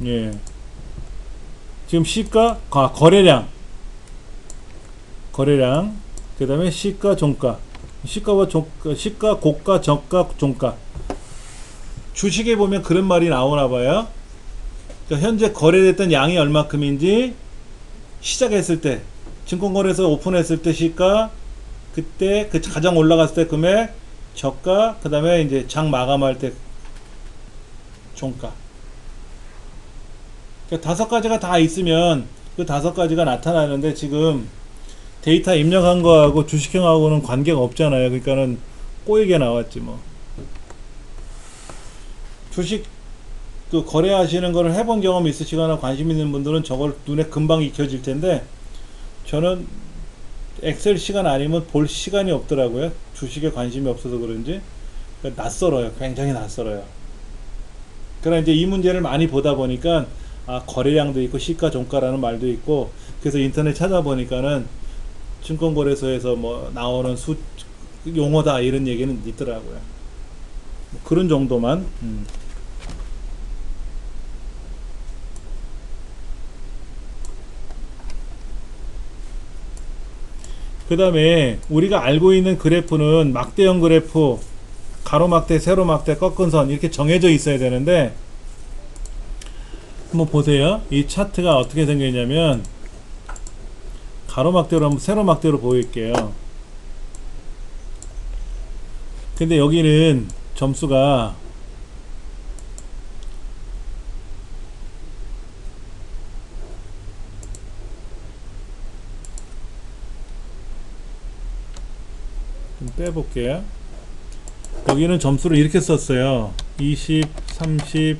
예. 지금 시가, 거래량, 그 다음에 시가, 종가, 시가와 종가, 시가, 고가, 저가, 종가. 주식에 보면 그런 말이 나오나 봐요. 그러니까 현재 거래됐던 양이 얼마큼인지 시작했을 때, 증권거래소 오픈했을 때 시가, 그때 그 가장 올라갔을 때 금액, 저가, 그 다음에 이제 장 마감할 때 종가. 그러니까 다섯 가지가 다 있으면 그 다섯 가지가 나타나는데, 지금 데이터 입력한 거하고 주식형하고는 관계가 없잖아요. 그러니까는 꼬이게 나왔지 뭐. 주식 그 거래하시는 거를 해본 경험 있으시거나 관심 있는 분들은 저걸 눈에 금방 익혀질 텐데, 저는 엑셀 시간 아니면 볼 시간이 없더라고요. 주식에 관심이 없어서 그런지. 낯설어요. 굉장히 낯설어요. 그러나 이제 이 문제를 많이 보다 보니까, 아, 거래량도 있고 시가 종가라는 말도 있고, 그래서 인터넷 찾아보니까는 증권거래소에서 뭐 나오는 용어다 이런 얘기는 있더라고요. 뭐 그런 정도만. 그 다음에 우리가 알고 있는 그래프는 막대형 그래프, 가로막대, 세로막대, 꺾은 선 이렇게 정해져 있어야 되는데, 한번 보세요. 이 차트가 어떻게 생겼냐면, 가로막대로 한번 세로막대로 보일게요. 근데 여기는 점수가 좀 빼볼게요. 여기는 점수를 이렇게 썼어요. 20, 30,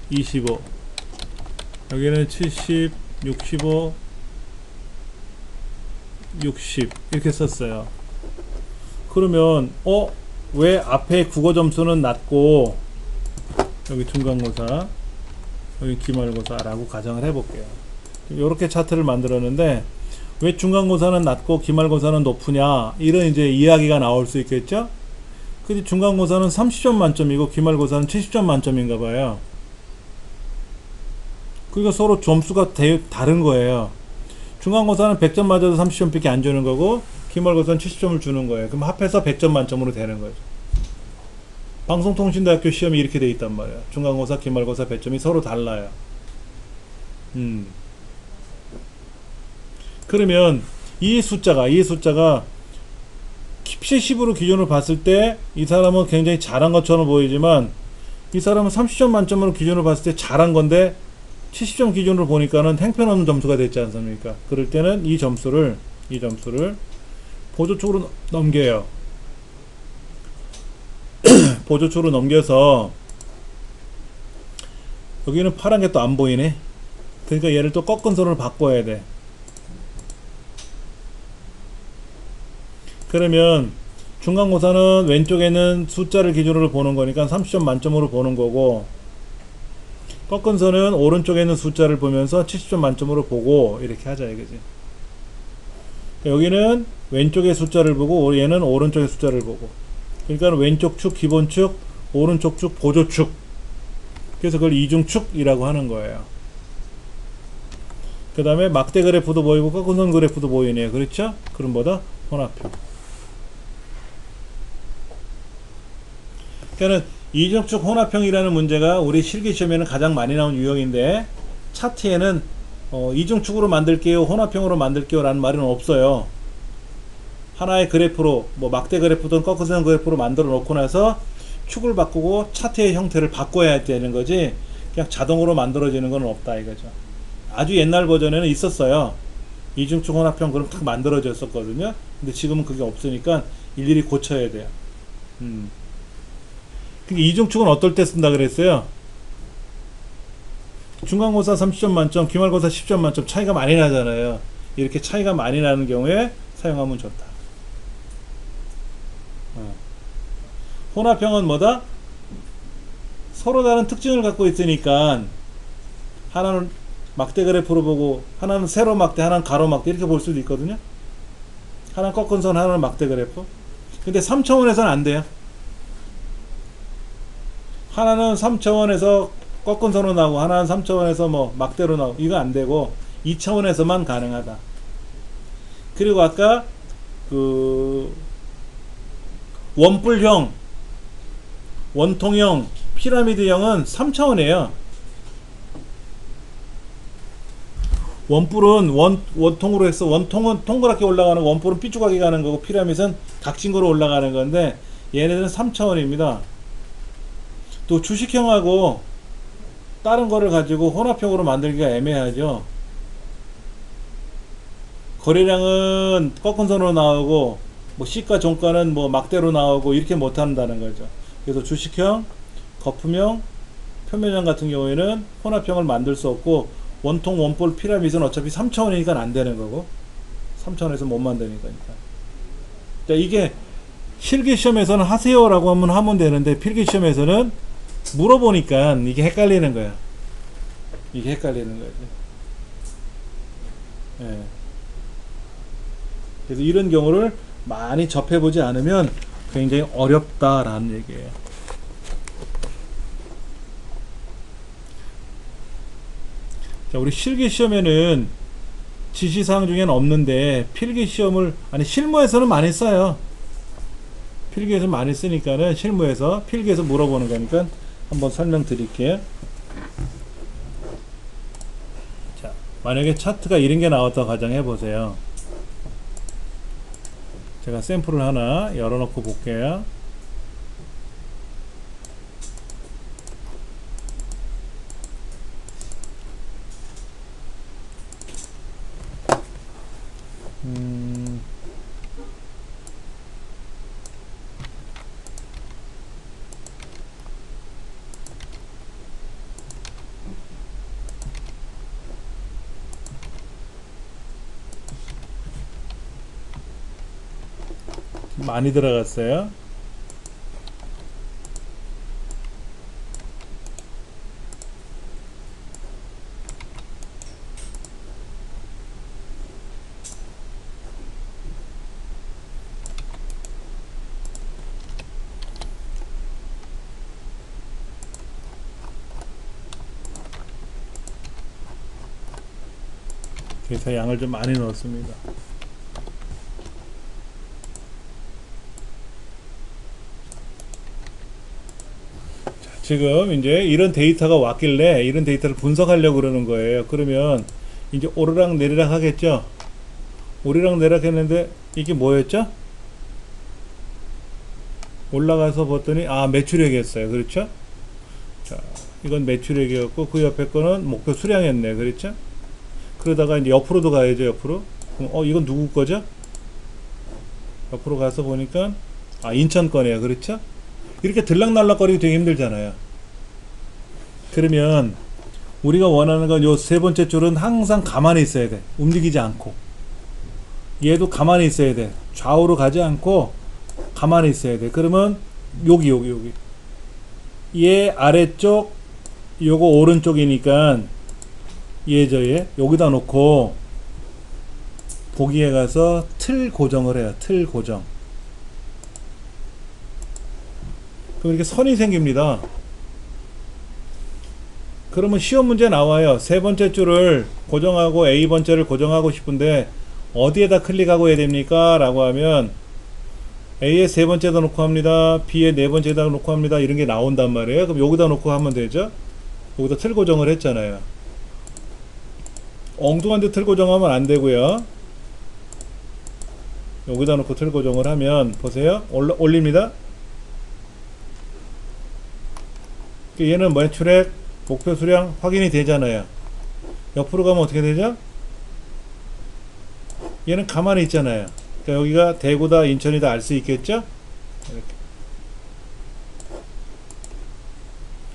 25. 여기는 70, 65, 60 이렇게 썼어요. 그러면 왜 앞에 국어 점수는 낮고 여기 중간고사, 여기 기말고사라고 가정을 해볼게요. 이렇게 차트를 만들었는데, 왜 중간고사는 낮고 기말고사는 높으냐, 이런 이제 이야기가 나올 수 있겠죠. 근데 중간고사는 30점 만점이고 기말고사는 70점 만점인가 봐요. 그러니까 서로 점수가 다른 거예요. 중간고사는 100점 맞아도 30점밖에 안 주는 거고, 기말고사는 70점을 주는 거예요. 그럼 합해서 100점 만점으로 되는 거죠. 방송통신대학교 시험이 이렇게 돼 있단 말이에요. 중간고사, 기말고사 배점이 서로 달라요. 그러면 이 숫자가 70으로 기준으로 봤을 때 이 사람은 굉장히 잘한 것처럼 보이지만, 이 사람은 30점 만점으로 기준으로 봤을 때 잘한 건데 70점 기준으로 보니까는 행편없는 점수가 됐지 않습니까? 그럴 때는 이 점수를 보조축으로 넘겨요. 보조축으로 넘겨서, 여기는 파란 게 또 안 보이네. 그러니까 얘를 또 꺾은 선으로 바꿔야 돼. 그러면 중간고사는 왼쪽에는 숫자를 기준으로 보는 거니까 30점 만점으로 보는 거고, 꺾은 선은 오른쪽에 있는 숫자를 보면서 70점 만점으로 보고, 이렇게 하자 이거지. 여기는 왼쪽의 숫자를 보고, 얘는 오른쪽의 숫자를 보고. 그러니까 왼쪽 축 기본축, 오른쪽 축 보조축. 그래서 그걸 이중축이라고 하는 거예요. 그 다음에 막대 그래프도 보이고 꺾은 선 그래프도 보이네요. 그렇죠? 그럼 뭐다? 혼합형. 그러니까 이중축 혼합형이라는 문제가 우리 실기시험에는 가장 많이 나온 유형인데, 차트에는 이중축으로 만들게요, 혼합형으로 만들게요 라는 말은 없어요. 하나의 그래프로, 뭐 막대 그래프든 꺾은 선 그래프로 만들어 놓고 나서 축을 바꾸고 차트의 형태를 바꿔야 되는 거지, 그냥 자동으로 만들어지는 건 없다 이거죠. 아주 옛날 버전에는 있었어요. 이중축 혼합형 그럼 딱 만들어졌었거든요. 근데 지금은 그게 없으니까 일일이 고쳐야 돼요. 그러니까 이중축은 어떨 때 쓴다 그랬어요? 중간고사 30점 만점, 기말고사 10점 만점 차이가 많이 나잖아요. 이렇게 차이가 많이 나는 경우에 사용하면 좋다. 혼합형은 뭐다? 서로 다른 특징을 갖고 있으니까 하나는 막대 그래프로 보고 하나는 세로 막대, 하나는 가로 막대 이렇게 볼 수도 있거든요. 하나는 꺾은 선, 하나는 막대 그래프. 근데 3차원에서는 안 돼요. 하나는 3차원에서 꺾은 선으로 나오고 하나는 3차원에서 뭐 막대로 나오고 이거 안 되고 2차원에서만 가능하다. 그리고 아까 그 원뿔형, 원통형, 피라미드형은 3차원이에요. 원뿔은 원통으로 해서 원통은 동그랗게 올라가는 거, 원뿔은 삐죽하게 가는 거고 피라미드는 각진거로 올라가는 건데 얘네들은 3차원입니다. 또 주식형하고 다른 거를 가지고 혼합형으로 만들기가 애매하죠. 거래량은 꺾은 선으로 나오고 뭐 시가 종가는 뭐 막대로 나오고 이렇게 못 한다는 거죠. 그래서 주식형, 거품형, 표면형 같은 경우에는 혼합형을 만들 수 없고 원통, 원볼, 피라미드는 어차피 3차원이니까 안 되는 거고 3차원에서 못 만드니까. 자, 이게 실기시험에서는 하세요라고 하면 되는데 필기시험에서는 물어보니까 이게 헷갈리는 거야. 이게 헷갈리는 거지. 예. 그래서 이런 경우를 많이 접해보지 않으면 굉장히 어렵다라는 얘기예요. 자, 우리 실기시험에는 지시사항 중에는 없는데 필기시험을 실무에서는 많이 써요. 필기에서 많이 쓰니까는 실무에서 필기에서 물어보는 거니까 한번 설명드릴게요. 자, 만약에 차트가 이런 게 나왔다고 가정해 보세요. 제가 샘플을 하나 열어놓고 볼게요. 많이 들어갔어요. 그래서 양을 좀 많이 넣었습니다. 지금 이제 이런 데이터가 왔길래 이런 데이터를 분석하려고 그러는 거예요. 그러면 이제 오르락 내리락 하겠죠. 오르락 내리락 했는데 이게 뭐였죠? 올라가서 봤더니 매출액이었어요. 그렇죠? 자, 이건 매출액이었고 그 옆에 거는 목표 수량이었네. 그렇죠? 그러다가 이제 옆으로도 가야죠. 옆으로. 이건 누구 거죠? 옆으로 가서 보니까 인천 거네요. 그렇죠? 이렇게 들락날락거리기 되게 힘들잖아요. 그러면 우리가 원하는 건 요 세 번째 줄은 항상 가만히 있어야 돼. 움직이지 않고. 얘도 가만히 있어야 돼. 좌우로 가지 않고 가만히 있어야 돼. 그러면 여기 얘 아래쪽, 요거 오른쪽이니까 얘 여기다 놓고 보기에 가서 틀 고정을 해요. 틀 고정. 그럼 이렇게 선이 생깁니다. 그러면 시험 문제 나와요. 세 번째 줄을 고정하고 A 번째를 고정하고 싶은데 어디에다 클릭하고 해야 됩니까? 라고 하면 A에 세 번째다 놓고 합니다. B에 네 번째다 놓고 합니다. 이런 게 나온단 말이에요. 그럼 여기다 놓고 하면 되죠. 여기다 틀 고정을 했잖아요. 엉뚱한 데 틀 고정하면 안 되고요. 여기다 놓고 틀 고정을 하면 보세요. 올립니다. 얘는 매출액, 목표 수량 확인이 되잖아요. 옆으로 가면 어떻게 되죠? 얘는 가만히 있잖아요. 그러니까 여기가 대구다 인천이다 알 수 있겠죠? 이렇게.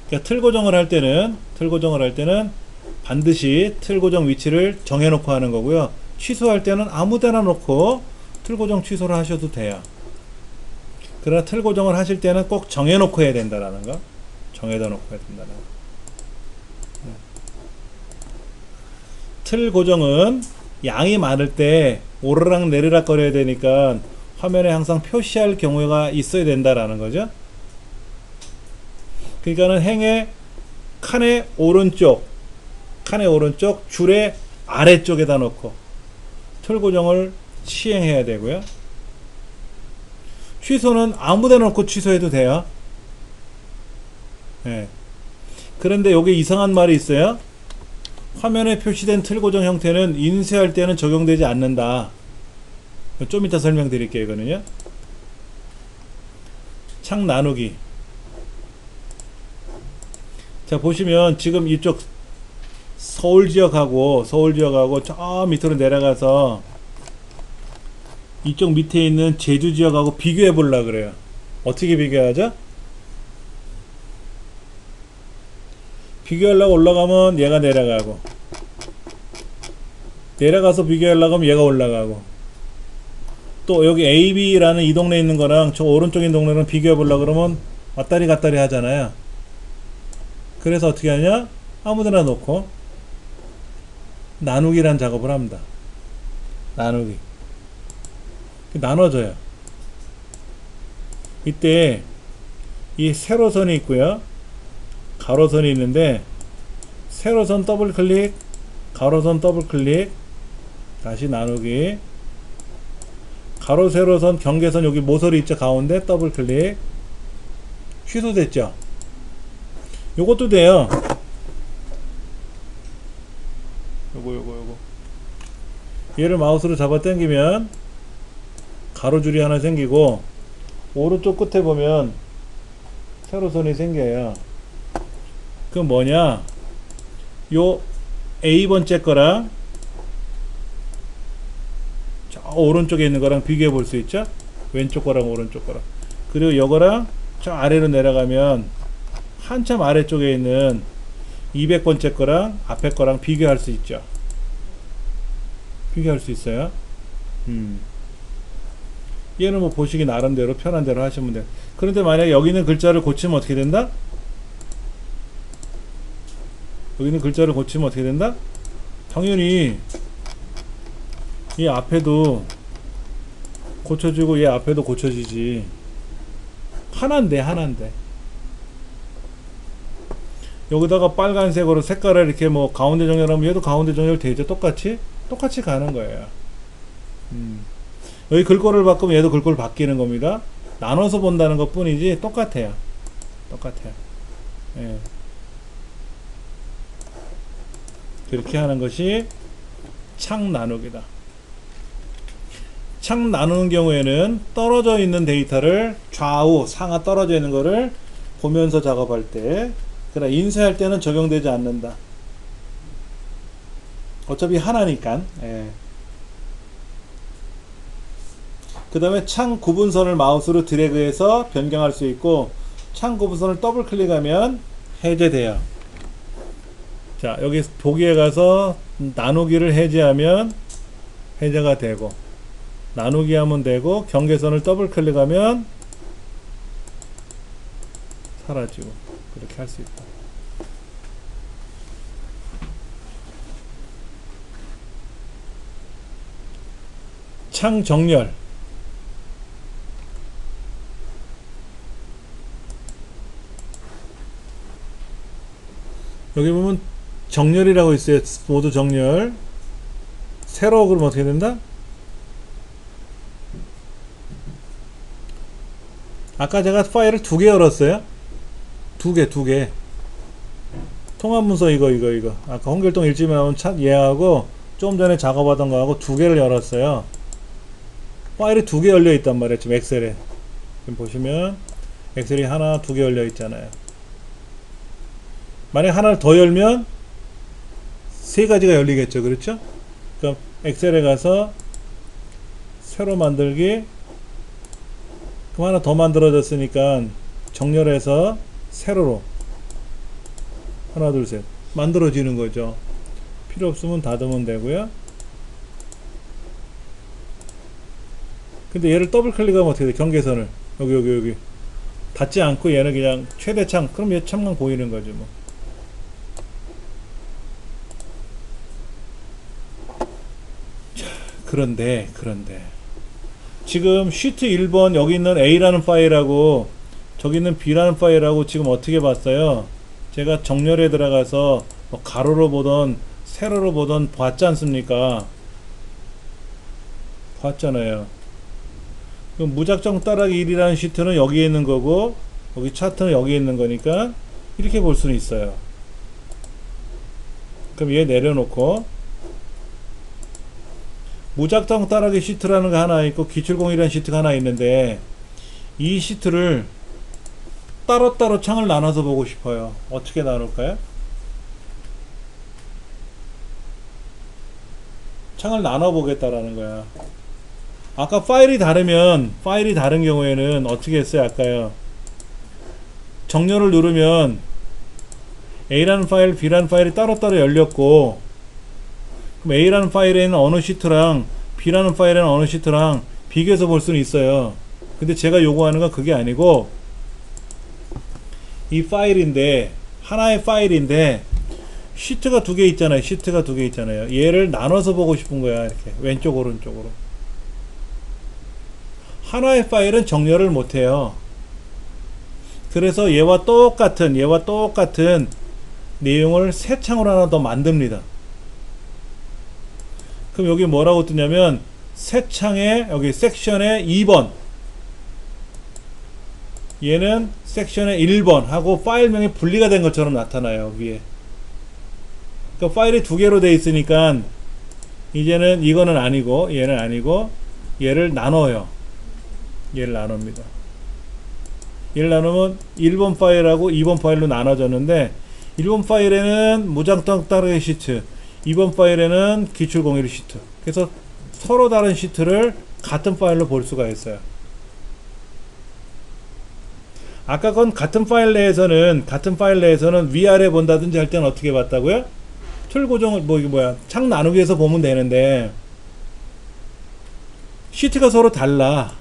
그러니까 틀 고정을 할 때는 반드시 틀 고정 위치를 정해놓고 하는 거고요. 취소할 때는 아무데나 놓고 틀 고정 취소를 하셔도 돼요. 그러나 틀 고정을 하실 때는 꼭 정해놓고 해야 된다라는 거. 정해다 놓고 해야 된다는 거. 틀 고정은 양이 많을 때 오르락 내리락 거려야 되니까 화면에 항상 표시할 경우가 있어야 된다라는 거죠. 그러니까는 행의 칸의 오른쪽 줄의 아래쪽에다 놓고 틀 고정을 시행해야 되고요. 취소는 아무데나 놓고 취소해도 돼요. 네. 그런데 여기 이상한 말이 있어요. 화면에 표시된 틀 고정 형태는 인쇄할 때는 적용되지 않는다. 좀 이따 설명드릴게요. 이거는요. 창 나누기. 자, 보시면 지금 이쪽 서울 지역하고 저 밑으로 내려가서 이쪽 밑에 있는 제주 지역하고 비교해 보려고 그래요. 어떻게 비교하죠? 비교하려고 올라가면 얘가 내려가고, 내려가서 비교하려고 하면 얘가 올라가고, 또 여기 AB라는 이 동네에 있는 거랑 저 오른쪽에 있는 동네랑 비교해 보려고 그러면 왔다리 갔다리 하잖아요. 그래서 어떻게 하냐? 아무데나 놓고 나누기란 작업을 합니다. 나누기. 나눠져요. 이때 이 세로선이 있고요, 가로선이 있는데, 세로선 더블 클릭, 가로선 더블 클릭, 다시 나누기, 가로 세로선 경계선 여기 모서리 있죠, 가운데 더블 클릭. 취소됐죠? 요것도 돼요. 요거 얘를 마우스로 잡아 당기면 가로줄이 하나 생기고, 오른쪽 끝에 보면 세로선이 생겨요. 그건 뭐냐, 요 A번째 거랑 저 오른쪽에 있는 거랑 비교해 볼 수 있죠? 왼쪽 거랑 오른쪽 거랑. 그리고 요거랑 저 아래로 내려가면 한참 아래쪽에 있는 200번째 거랑 앞에 거랑 비교할 수 있죠. 비교할 수 있어요. 얘는 뭐 보시기 나름대로 편한 대로 하시면 돼요. 그런데 만약에 여기 있는 글자를 고치면 어떻게 된다? 여기 있는 글자를 고치면 어떻게 된다? 당연히 이 앞에도 고쳐지고 얘 앞에도 고쳐지지. 하나인데 여기다가 빨간색으로 색깔을 이렇게 뭐 가운데 정렬하면 얘도 가운데 정렬 되죠. 똑같이 가는 거예요. 여기 글꼴을 바꾸면 얘도 글꼴 바뀌는 겁니다. 나눠서 본다는 것 뿐이지 똑같아요. 예. 그렇게 하는 것이 창 나누기다. 창 나누는 경우에는 떨어져 있는 데이터를 좌우 상하 떨어져 있는 거를 보면서 작업할 때, 그러나 인쇄할 때는 적용되지 않는다. 어차피 하나니까. 예. 그 다음에 창 구분선을 마우스로 드래그해서 변경할 수 있고, 창 구분선을 더블 클릭하면 해제돼요. 자, 여기 보기에 가서 나누기를 해제하면 해제가 되고, 나누기 하면 되고, 경계선을 더블 클릭하면 사라지고, 그렇게 할 수 있다. 창 정렬. 여기 보면 정렬이라고 있어요. 모두 정렬. 세로 그러면 어떻게 된다? 아까 제가 파일을 2개 열었어요. 2개. 통합문서 이거. 아까 홍길동 일지면 나온 얘하고 좀 전에 작업하던 거하고 2개를 열었어요. 파일이 2개 열려 있단 말이에요. 지금 엑셀에. 지금 보시면 엑셀이 하나, 2개 열려 있잖아요. 만약 하나를 더 열면 3가지가 열리겠죠. 그렇죠? 그럼 엑셀에 가서 새로 만들기. 그럼 하나 더 만들어졌으니까 정렬해서 세로로 하나 둘 셋 만들어지는 거죠. 필요 없으면 닫으면 되고요. 근데 얘를 더블 클릭하면 어떻게 돼? 경계선을 여기 닫지 않고 얘는 그냥 최대창. 그럼 얘 창만 보이는 거죠 뭐. 자, 그런데 지금 시트 1번 여기 있는 A라는 파일하고 저기 있는 B라는 파일하고 지금 어떻게 봤어요? 제가 정렬에 들어가서 뭐 가로로 보던 세로로 보던 봤지 않습니까? 봤잖아요. 그럼 무작정 따라하기 1이라는 시트는 여기에 있는 거고 여기 차트는 여기에 있는 거니까 이렇게 볼 수는 있어요. 그럼 얘 내려놓고 무작정 따라하기 시트라는 거 하나 있고 기출공이라는 시트가 하나 있는데 이 시트를 따로따로 창을 나눠서 보고 싶어요. 어떻게 나눌까요? 창을 나눠 보겠다라는 거야. 아까 파일이 다른 경우에는 어떻게 했어요? 아까요. 정렬을 누르면 A라는 파일, B라는 파일이 따로따로 열렸고 그럼 A라는 파일에는 어느 시트랑 B라는 파일에는 어느 시트랑 비교해서 볼 수는 있어요. 근데 제가 요구하는 건 그게 아니고 이 파일인데 하나의 파일인데 시트가 두 개 있잖아요. 시트가 두 개 있잖아요. 얘를 나눠서 보고 싶은 거야. 이렇게 왼쪽 오른쪽으로. 하나의 파일은 정렬을 못해요. 그래서 얘와 똑같은 내용을 새 창으로 하나 더 만듭니다. 그럼 여기 뭐라고 뜨냐면 새 창에 여기 섹션의 2번 얘는 섹션의 1번 하고 파일명이 분리가 된 것처럼 나타나요. 위에. 그러니까 파일이 두 개로 되어 있으니까 이제는 이거는 아니고 얘는 아니고 얘를 나눠요. 얘를 나눕니다. 얘를 나누면 1번 파일하고 2번 파일로 나눠졌는데 1번 파일에는 무작정 따르기 시트 2번 파일에는 기출공유 시트. 그래서 서로 다른 시트를 같은 파일로 볼 수가 있어요. 아까 건 같은 파일 내에서는 위아래 본다든지 할 때는 어떻게 봤다고요? 틀 고정을 창 나누기에서 보면 되는데 시트가 서로 달라.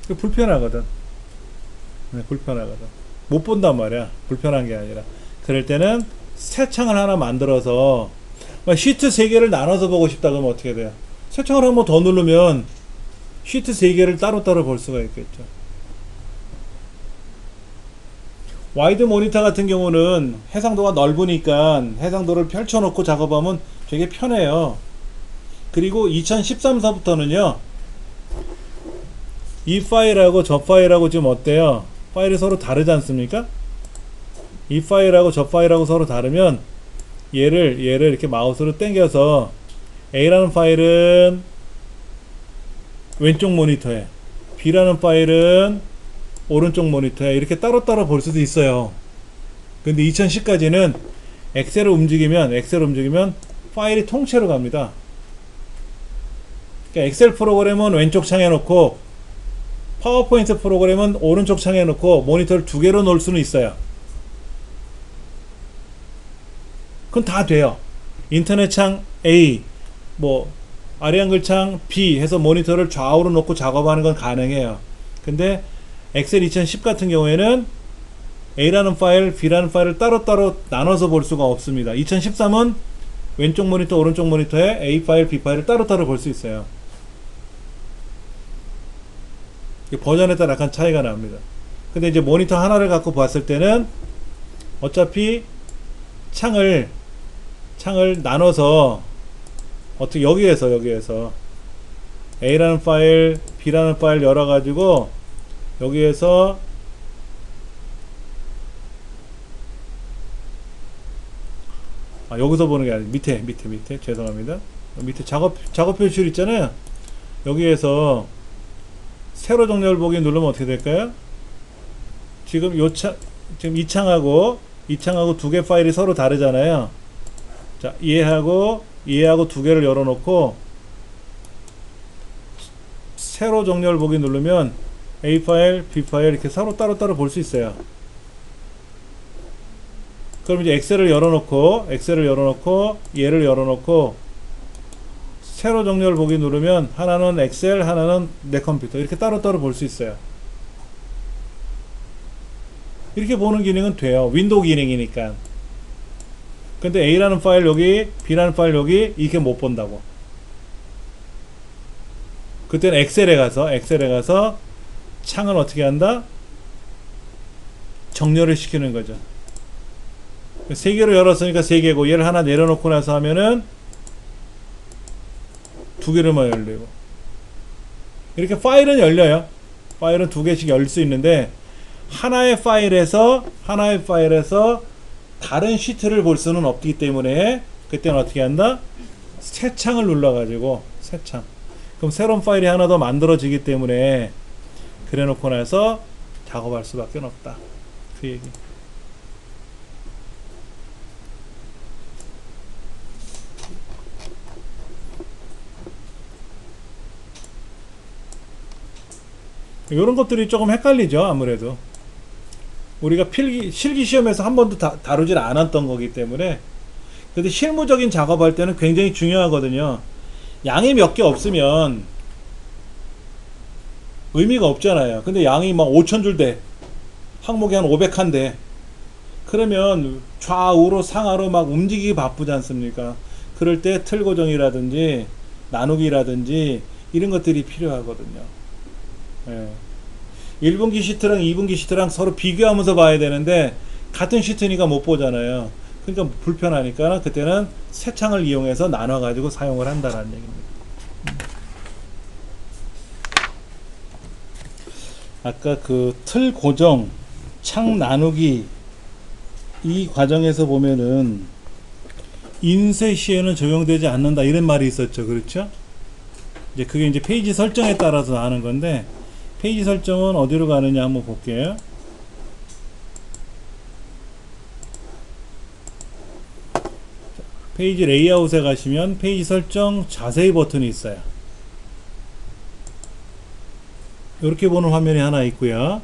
불편하거든. 못 본단 말이야. 불편한 게 아니라. 그럴 때는 새 창을 하나 만들어서 시트 3개를 나눠서 보고 싶다 그러면 어떻게 돼요? 새 창을 한번 더 누르면 시트 3개를 따로따로 볼 수가 있겠죠. 와이드 모니터 같은 경우는 해상도가 넓으니까 해상도를 펼쳐놓고 작업하면 되게 편해요. 그리고 2013사부터는요 이 파일하고 저 파일하고 지금 어때요? 파일이 서로 다르지 않습니까? 이 파일하고 저 파일하고 서로 다르면 얘를 이렇게 마우스로 당겨서 A라는 파일은 왼쪽 모니터에 B라는 파일은 오른쪽 모니터에 이렇게 따로따로 볼 수도 있어요. 근데 2010까지는 엑셀을 움직이면 파일이 통째로 갑니다. 그러니까 엑셀 프로그램은 왼쪽 창에 놓고 파워포인트 프로그램은 오른쪽 창에 놓고 모니터를 두 개로 놓을 수는 있어요. 그건 다 돼요. 인터넷 창 A, 아리안글 창 B 해서 모니터를 좌우로 놓고 작업하는 건 가능해요. 근데 엑셀 2010 같은 경우에는 A라는 파일, B라는 파일을 따로따로 나눠서 볼 수가 없습니다. 2013은 왼쪽 모니터, 오른쪽 모니터에 A 파일, B 파일을 따로따로 볼 수 있어요. 버전에 따라 약간 차이가 납니다. 근데 이제 모니터 하나를 갖고 봤을 때는 어차피 창을 나눠서 어떻게 여기에서 A라는 파일, B라는 파일 열어가지고 여기에서 여기서 보는 게 아니라 밑에 죄송합니다. 밑에 작업 표시줄 있잖아요. 여기에서 세로 정렬 보기 누르면 어떻게 될까요? 지금 지금 이 창하고 두 개 파일이 서로 다르잖아요. 자, 이해하고 두 개를 열어놓고 세로 정렬 보기 누르면 A 파일, B 파일 이렇게 서로 따로따로 볼 수 있어요. 그럼 이제 엑셀을 열어놓고 얘를 열어놓고 세로 정렬 보기 누르면 하나는 엑셀, 하나는 내 컴퓨터 이렇게 따로따로 볼 수 있어요. 이렇게 보는 기능은 돼요. 윈도우 기능이니까. 근데 A라는 파일 여기, B라는 파일 여기 이렇게 못 본다고. 그때는 엑셀에 가서 창을 어떻게 한다? 정렬을 시키는 거죠. 세 개로 열었으니까 세 개고 얘를 하나 내려놓고 나서 하면은 두 개로만 열리고 이렇게 파일은 열려요. 파일은 두 개씩 열 수 있는데 하나의 파일에서 다른 시트를 볼 수는 없기 때문에 그때는 어떻게 한다? 새 창을 눌러가지고 새 창. 그럼 새로운 파일이 하나 더 만들어지기 때문에 그래 놓고 나서 작업할 수밖에 없다. 그 얘기. 이런 것들이 조금 헷갈리죠. 아무래도 우리가 실기 시험에서 한 번도 다루질 않았던 거기 때문에. 근데 실무적인 작업할 때는 굉장히 중요하거든요. 양이 몇 개 없으면 의미가 없잖아요. 근데 양이 막 5,000줄 돼. 항목이 한 500칸 돼. 그러면 좌우로 상하로 막 움직이기 바쁘지 않습니까? 그럴 때 틀 고정이라든지 나누기라든지 이런 것들이 필요하거든요. 예. 1분기 시트랑 2분기 시트랑 서로 비교하면서 봐야 되는데 같은 시트니까 못 보잖아요. 그러니까 불편하니까 그때는 새 창을 이용해서 나눠 가지고 사용을 한다는 얘기입니다. 아까 그 틀 고정, 창 나누기 이 과정에서 보면은 인쇄 시에는 적용되지 않는다 이런 말이 있었죠. 그렇죠? 이제 그게 이제 페이지 설정에 따라서 하는 건데 페이지 설정은 어디로 가느냐 한번 볼게요. 페이지 레이아웃에 가시면 페이지 설정 자세히 버튼이 있어요. 이렇게 보는 화면이 하나 있고요.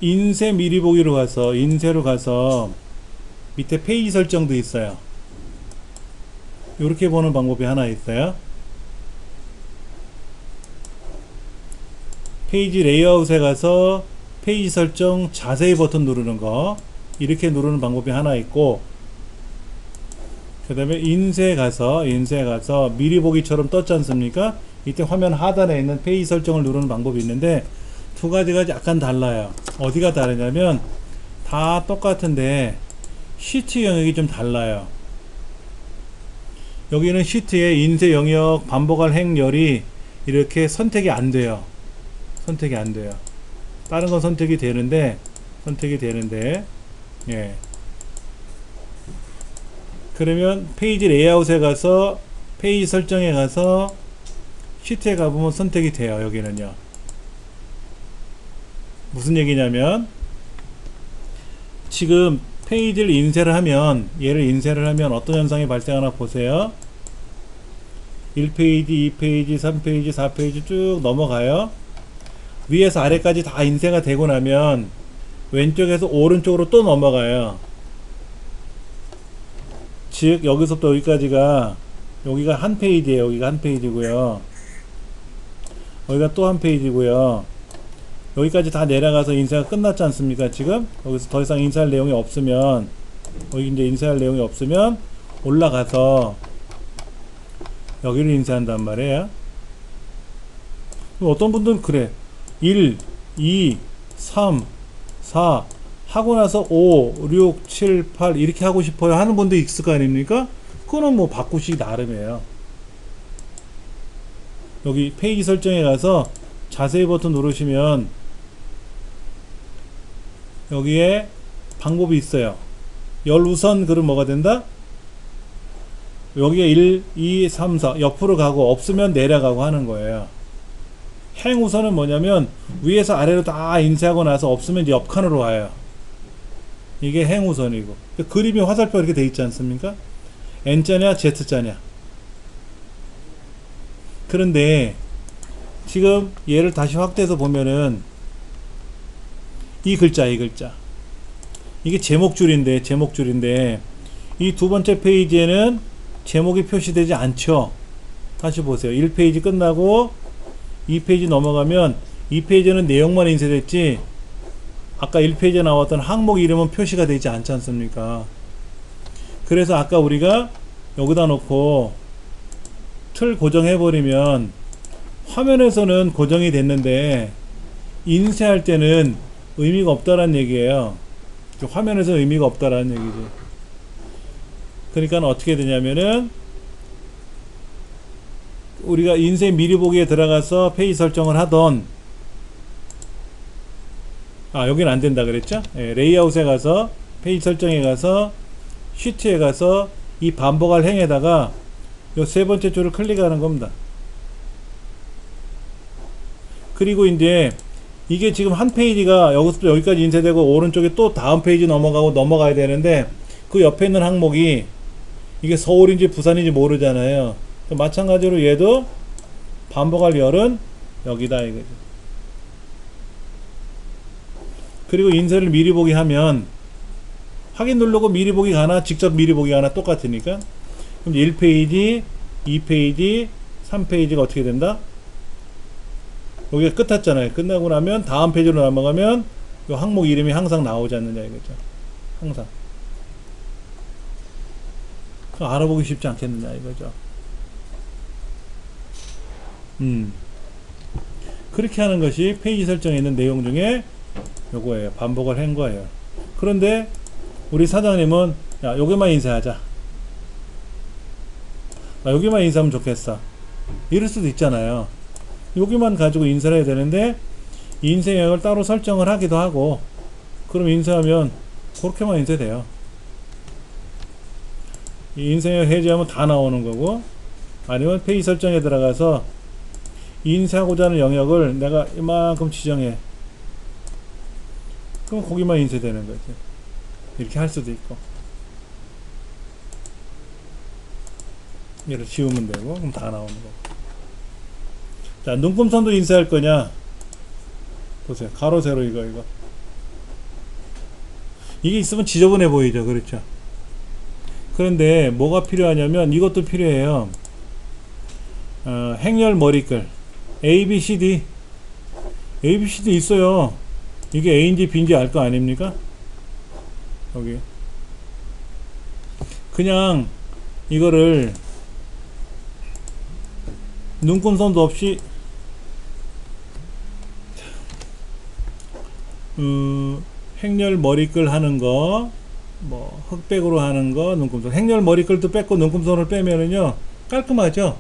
인쇄 미리 보기로 가서 인쇄로 가서 밑에 페이지 설정도 있어요. 이렇게 보는 방법이 하나 있어요. 페이지 레이아웃에 가서 페이지 설정 자세히 버튼 누르는 거 이렇게 누르는 방법이 하나 있고, 그 다음에 인쇄 가서 미리 보기처럼 떴지 않습니까? 이때 화면 하단에 있는 페이지 설정을 누르는 방법이 있는데 두 가지가 약간 달라요. 어디가 다르냐면 다 똑같은데 시트 영역이 좀 달라요. 여기는 시트에 인쇄 영역 반복할 행렬이 이렇게 선택이 안 돼요. 다른 건 선택이 되는데 예. 그러면 페이지 레이아웃에 가서 페이지 설정에 가서 시트에 가보면 선택이 돼요. 여기는요. 무슨 얘기냐면 지금 페이지를 인쇄를 하면 어떤 현상이 발생하나 보세요. 1페이지, 2페이지, 3페이지, 4페이지 쭉 넘어가요. 위에서 아래까지 다 인쇄가 되고 나면 왼쪽에서 오른쪽으로 또 넘어가요. 즉 여기서부터 여기까지가 여기가 한 페이지예요. 여기가 한 페이지고요. 여기가 또 한 페이지고요. 여기까지 다 내려가서 인쇄가 끝났지 않습니까? 지금 여기서 더 이상 인쇄할 내용이 없으면 여기 이제 인쇄할 내용이 없으면 올라가서 여기를 인쇄한단 말이에요. 어떤 분들은 그래 1, 2, 3, 4 하고 나서 5, 6, 7, 8 이렇게 하고 싶어요 하는 분도 있을 거 아닙니까? 그거는 뭐 바꾸시기 나름이에요. 여기 페이지 설정에 가서 자세히 버튼 누르시면 여기에 방법이 있어요. 열 우선 그럼 뭐가 된다? 여기에 1, 2, 3, 4 옆으로 가고 없으면 내려가고 하는 거예요. 행 우선은 뭐냐면 위에서 아래로 다 인쇄하고 나서 없으면 이제 옆칸으로 와요. 이게 행우선이고. 그림이 화살표 이렇게 돼 있지 않습니까? N자냐 Z자냐. 그런데 지금 얘를 다시 확대해서 보면은 이 글자 이게 제목줄인데 이 두 번째 페이지에는 제목이 표시되지 않죠. 다시 보세요. 1페이지 끝나고 2페이지 넘어가면 2페이지는 내용만 인쇄됐지 아까 1페이지에 나왔던 항목 이름은 표시가 되지 않지 않습니까? 그래서 아까 우리가 여기다 놓고 틀 고정해 버리면 화면에서는 고정이 됐는데 인쇄할 때는 의미가 없다라는 얘기예요. 화면에서 의미가 없다라는 얘기지. 그러니까 어떻게 되냐면은 우리가 인쇄 미리 보기에 들어가서 페이지 설정을 하던 여기는 안 된다 그랬죠? 예, 레이아웃에 가서 페이지 설정에 가서 시트에 가서 이 반복할 행에다가 요 세 번째 줄을 클릭하는 겁니다. 그리고 이제 이게 지금 한 페이지가 여기서부터 여기까지 인쇄되고 오른쪽에 또 다음 페이지 넘어가야 되는데 그 옆에 있는 항목이 이게 서울인지 부산인지 모르잖아요. 마찬가지로 얘도 반복할 열은 여기다 이거죠. 그리고 인쇄를 미리 보기 하면 확인 누르고 미리 보기 가나 직접 미리 보기 가나 똑같으니까 그럼 1페이지, 2페이지, 3페이지가 어떻게 된다? 여기가 끝났잖아요. 끝나고 나면 다음 페이지로 넘어가면 이 항목 이름이 항상 나오지 않느냐 이거죠. 항상. 그거 알아보기 쉽지 않겠느냐 이거죠. 그렇게 하는 것이 페이지 설정에 있는 내용 중에 요거예요. 반복을 한 거예요. 그런데 우리 사장님은 야 여기만 인쇄하자. 여기만 인쇄하면 좋겠어. 이럴 수도 있잖아요. 여기만 가지고 인쇄를 해야 되는데 인쇄 영역을 따로 설정을 하기도 하고 그럼 인쇄하면 그렇게만 인쇄돼요. 이 인쇄 영역 해제하면 다 나오는 거고 아니면 페이지 설정에 들어가서 인쇄하고자 하는 영역을 내가 이만큼 지정해. 그럼 거기만 인쇄되는 거지. 이렇게 할 수도 있고. 얘를 지우면 되고 그럼 다 나오는 거고. 자, 눈금선도 인쇄할 거냐? 보세요. 가로 세로 이거. 이게 있으면 지저분해 보이죠. 그렇죠? 그런데 뭐가 필요하냐면 이것도 필요해요. 행렬 머리글 ABCD 있어요. 이게 A인지 B인지 알 거 아닙니까? 여기 그냥 이거를 눈금선도 없이 행렬 머리글 하는 거 뭐 흑백으로 하는 거 눈금선 행렬 머리글도 뺐고 눈금선을 빼면은요 깔끔하죠.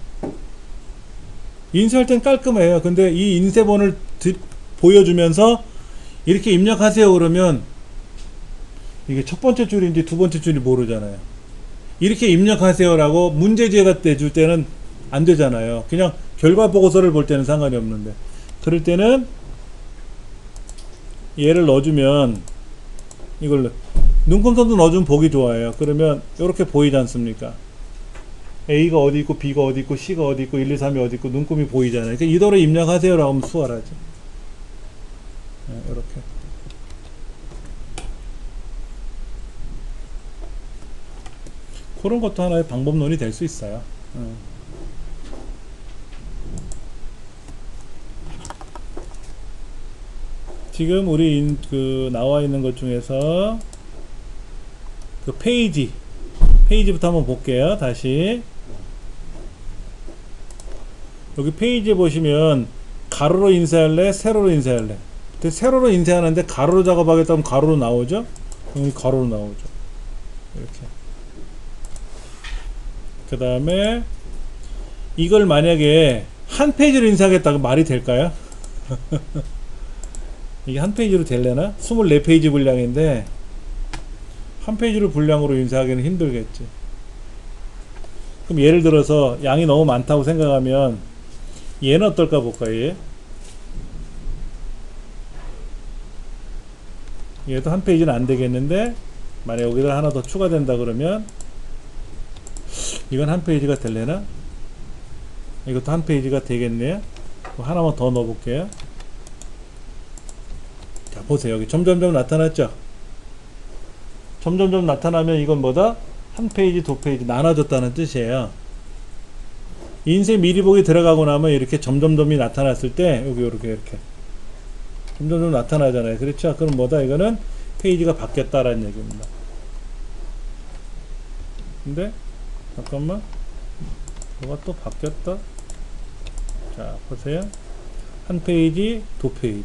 인쇄할 땐 깔끔해요. 근데 이 인쇄본을 보여주면서 이렇게 입력하세요 그러면 이게 첫 번째 줄인지 두 번째 줄인지 모르잖아요. 이렇게 입력하세요 라고 문제지에다 내줄 때는 안 되잖아요. 그냥 결과 보고서를 볼 때는 상관이 없는데 그럴 때는 얘를 넣어주면 이걸 눈금선도 넣어주면 보기 좋아요. 그러면 이렇게 보이지 않습니까? A가 어디 있고 B가 어디 있고 C가 어디 있고 1, 2, 3이 어디 있고 눈금이 보이잖아요. 그러니까 이대로 입력하세요 라고 하면 수월하죠. 네, 이렇게 그런 것도 하나의 방법론이 될 수 있어요. 지금 우리 나와 있는 것 중에서 그 페이지부터 한번 볼게요. 다시 여기 페이지에 보시면 가로로 인쇄할래 세로로 인쇄할래. 근데 세로로 인쇄하는데 가로로 작업하겠다 하면 가로로 나오죠. 여기 가로로 나오죠. 이렇게 그 다음에 이걸 만약에 한 페이지로 인쇄하겠다고 말이 될까요? 이게 한 페이지로 되려나? 24페이지 분량인데 한 페이지로 분량으로 인쇄하기는 힘들겠지. 그럼 예를 들어서 양이 너무 많다고 생각하면 얘는 어떨까 볼까요? 얘도 한 페이지는 안 되겠는데 만약 여기다 하나 더 추가된다 그러면 이건 한 페이지가 될래나? 이것도 한 페이지가 되겠네요. 하나만 더 넣어 볼게요. 자, 보세요. 여기 점점점 나타났죠? 점점점 나타나면 이건 뭐다? 한 페이지, 두 페이지 나눠졌다는 뜻이에요. 인쇄 미리 보기 들어가고 나면 이렇게 점점점이 나타났을 때 여기 이렇게 점점점 나타나잖아요. 그렇죠? 그럼 뭐다? 이거는 페이지가 바뀌었다라는 얘기입니다. 근데 잠깐만, 뭐가 또 바뀌었다. 자, 보세요. 한 페이지, 두 페이지.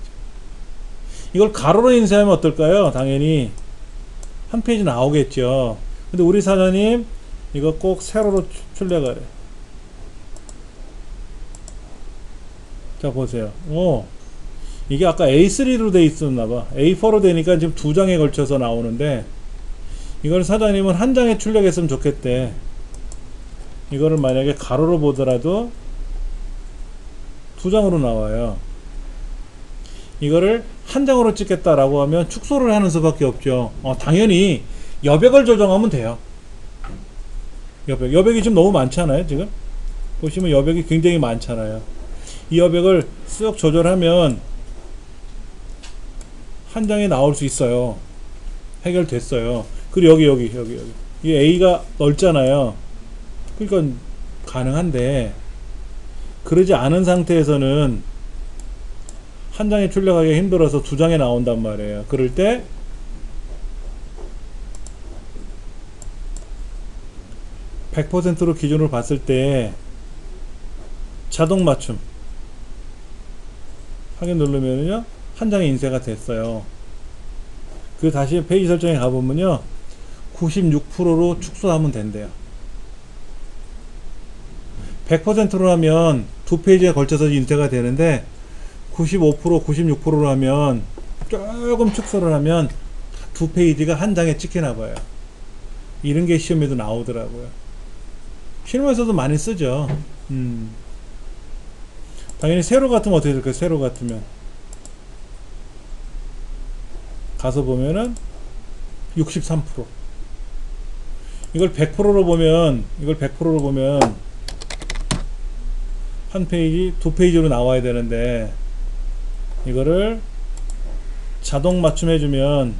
이걸 가로로 인쇄하면 어떨까요? 당연히 한 페이지 나오겠죠. 근데 우리 사장님 이거 꼭 세로로 출력하래. 자, 보세요. 이게 아까 A3로 돼 있었나봐. A4로 되니까 지금 두 장에 걸쳐서 나오는데, 이걸 사장님은 한 장에 출력했으면 좋겠대. 이거를 만약에 가로로 보더라도 두 장으로 나와요. 이거를 한 장으로 찍겠다라고 하면 축소를 하는 수밖에 없죠. 당연히 여백을 조정하면 돼요. 여백이 지금 너무 많잖아요. 지금 보시면 여백이 굉장히 많잖아요. 이 여백을 쓱 조절하면 한 장에 나올 수 있어요. 해결됐어요. 그리고 여기 이 A가 넓잖아요. 그러니까 가능한데, 그러지 않은 상태에서는 한 장에 출력하기 힘들어서 두 장에 나온단 말이에요. 그럴 때 100%로 기준으로 봤을 때 자동 맞춤 확인 누르면요, 한 장에 인쇄가 됐어요. 그 다시 페이지 설정에 가보면요, 96%로 축소하면 된대요. 100%로 하면 두 페이지에 걸쳐서 인쇄가 되는데, 95%, 96%로 하면 조금 축소를 하면 두 페이지가 한 장에 찍히나 봐요. 이런 게 시험에도 나오더라고요. 실무에서도 많이 쓰죠. 당연히 세로 같으면 어떻게 될까요? 세로 같으면 가서 보면은 63%. 이걸 100%로 보면 한 페이지, 두 페이지로 나와야 되는데, 이거를 자동 맞춤해주면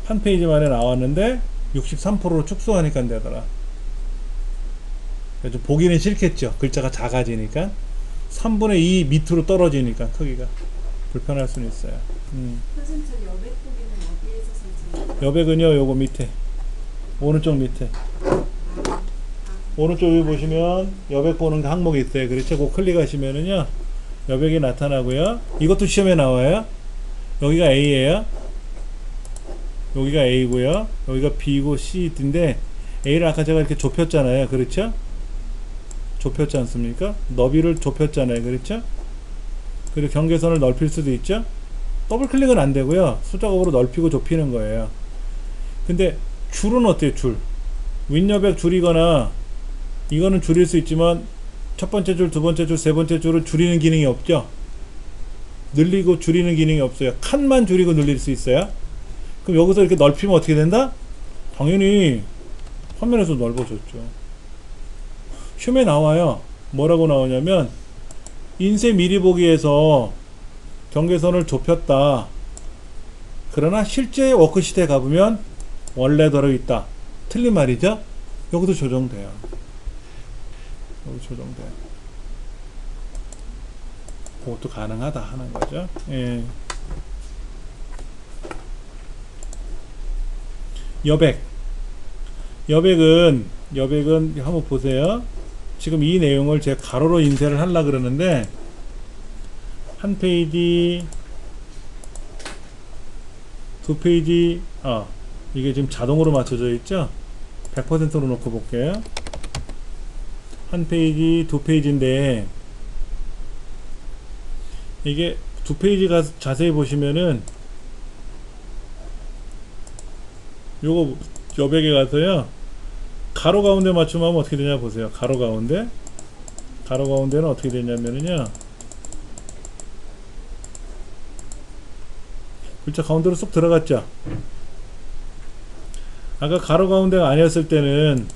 한 페이지 만에 나왔는데 63%로 축소하니까 되더라. 좀 보기는 싫겠죠. 글자가 작아지니까 3분의 2 밑으로 떨어지니까 크기가 불편할 수는 있어요. 선생님, 저 여백 보기는 어디에서 설정해요? 여백은요, 요거 밑에, 오른쪽 밑에, 오른쪽에 보시면 여백 보는 항목이 있어요. 그렇죠? 그거 클릭하시면은요, 여백이 나타나고요. 이것도 시험에 나와요. 여기가 A예요. 여기가 A고요. 여기가 B고 C인데, A를 아까 제가 이렇게 좁혔잖아요. 그렇죠? 좁혔지 않습니까? 너비를 좁혔잖아요. 그렇죠? 그리고 경계선을 넓힐 수도 있죠? 더블 클릭은 안 되고요. 숫자곱으로 넓히고 좁히는 거예요. 근데 줄은 어때요? 줄. 윗여백 줄이거나, 이거는 줄일 수 있지만 첫 번째 줄, 두 번째 줄, 세 번째 줄은 줄이는 기능이 없죠. 늘리고 줄이는 기능이 없어요. 칸만 줄이고 늘릴 수 있어요. 그럼 여기서 이렇게 넓히면 어떻게 된다? 당연히 화면에서 넓어졌죠. 시험에 나와요. 뭐라고 나오냐면, 인쇄 미리 보기에서 경계선을 좁혔다. 그러나 실제 워크시트에 가보면 원래대로 있다. 틀린 말이죠? 여기도 조정돼요. 여기 조정돼요. 그것도 가능하다 하는 거죠. 예. 여백은 한번 보세요. 지금 이 내용을 제가 가로로 인쇄를 하려고 그러는데, 한 페이지, 두 페이지, 이게 지금 자동으로 맞춰져 있죠? 100%로 놓고 볼게요. 한 페이지, 두 페이지인데, 이게 두 페이지가 자세히 보시면은, 요거 여백에 가서요, 가로 가운데 맞춤하면 어떻게 되냐 보세요. 가로 가운데는 어떻게 되냐면요, 글자 가운데로 쏙 들어갔죠. 아까 가로 가운데가 아니었을 때는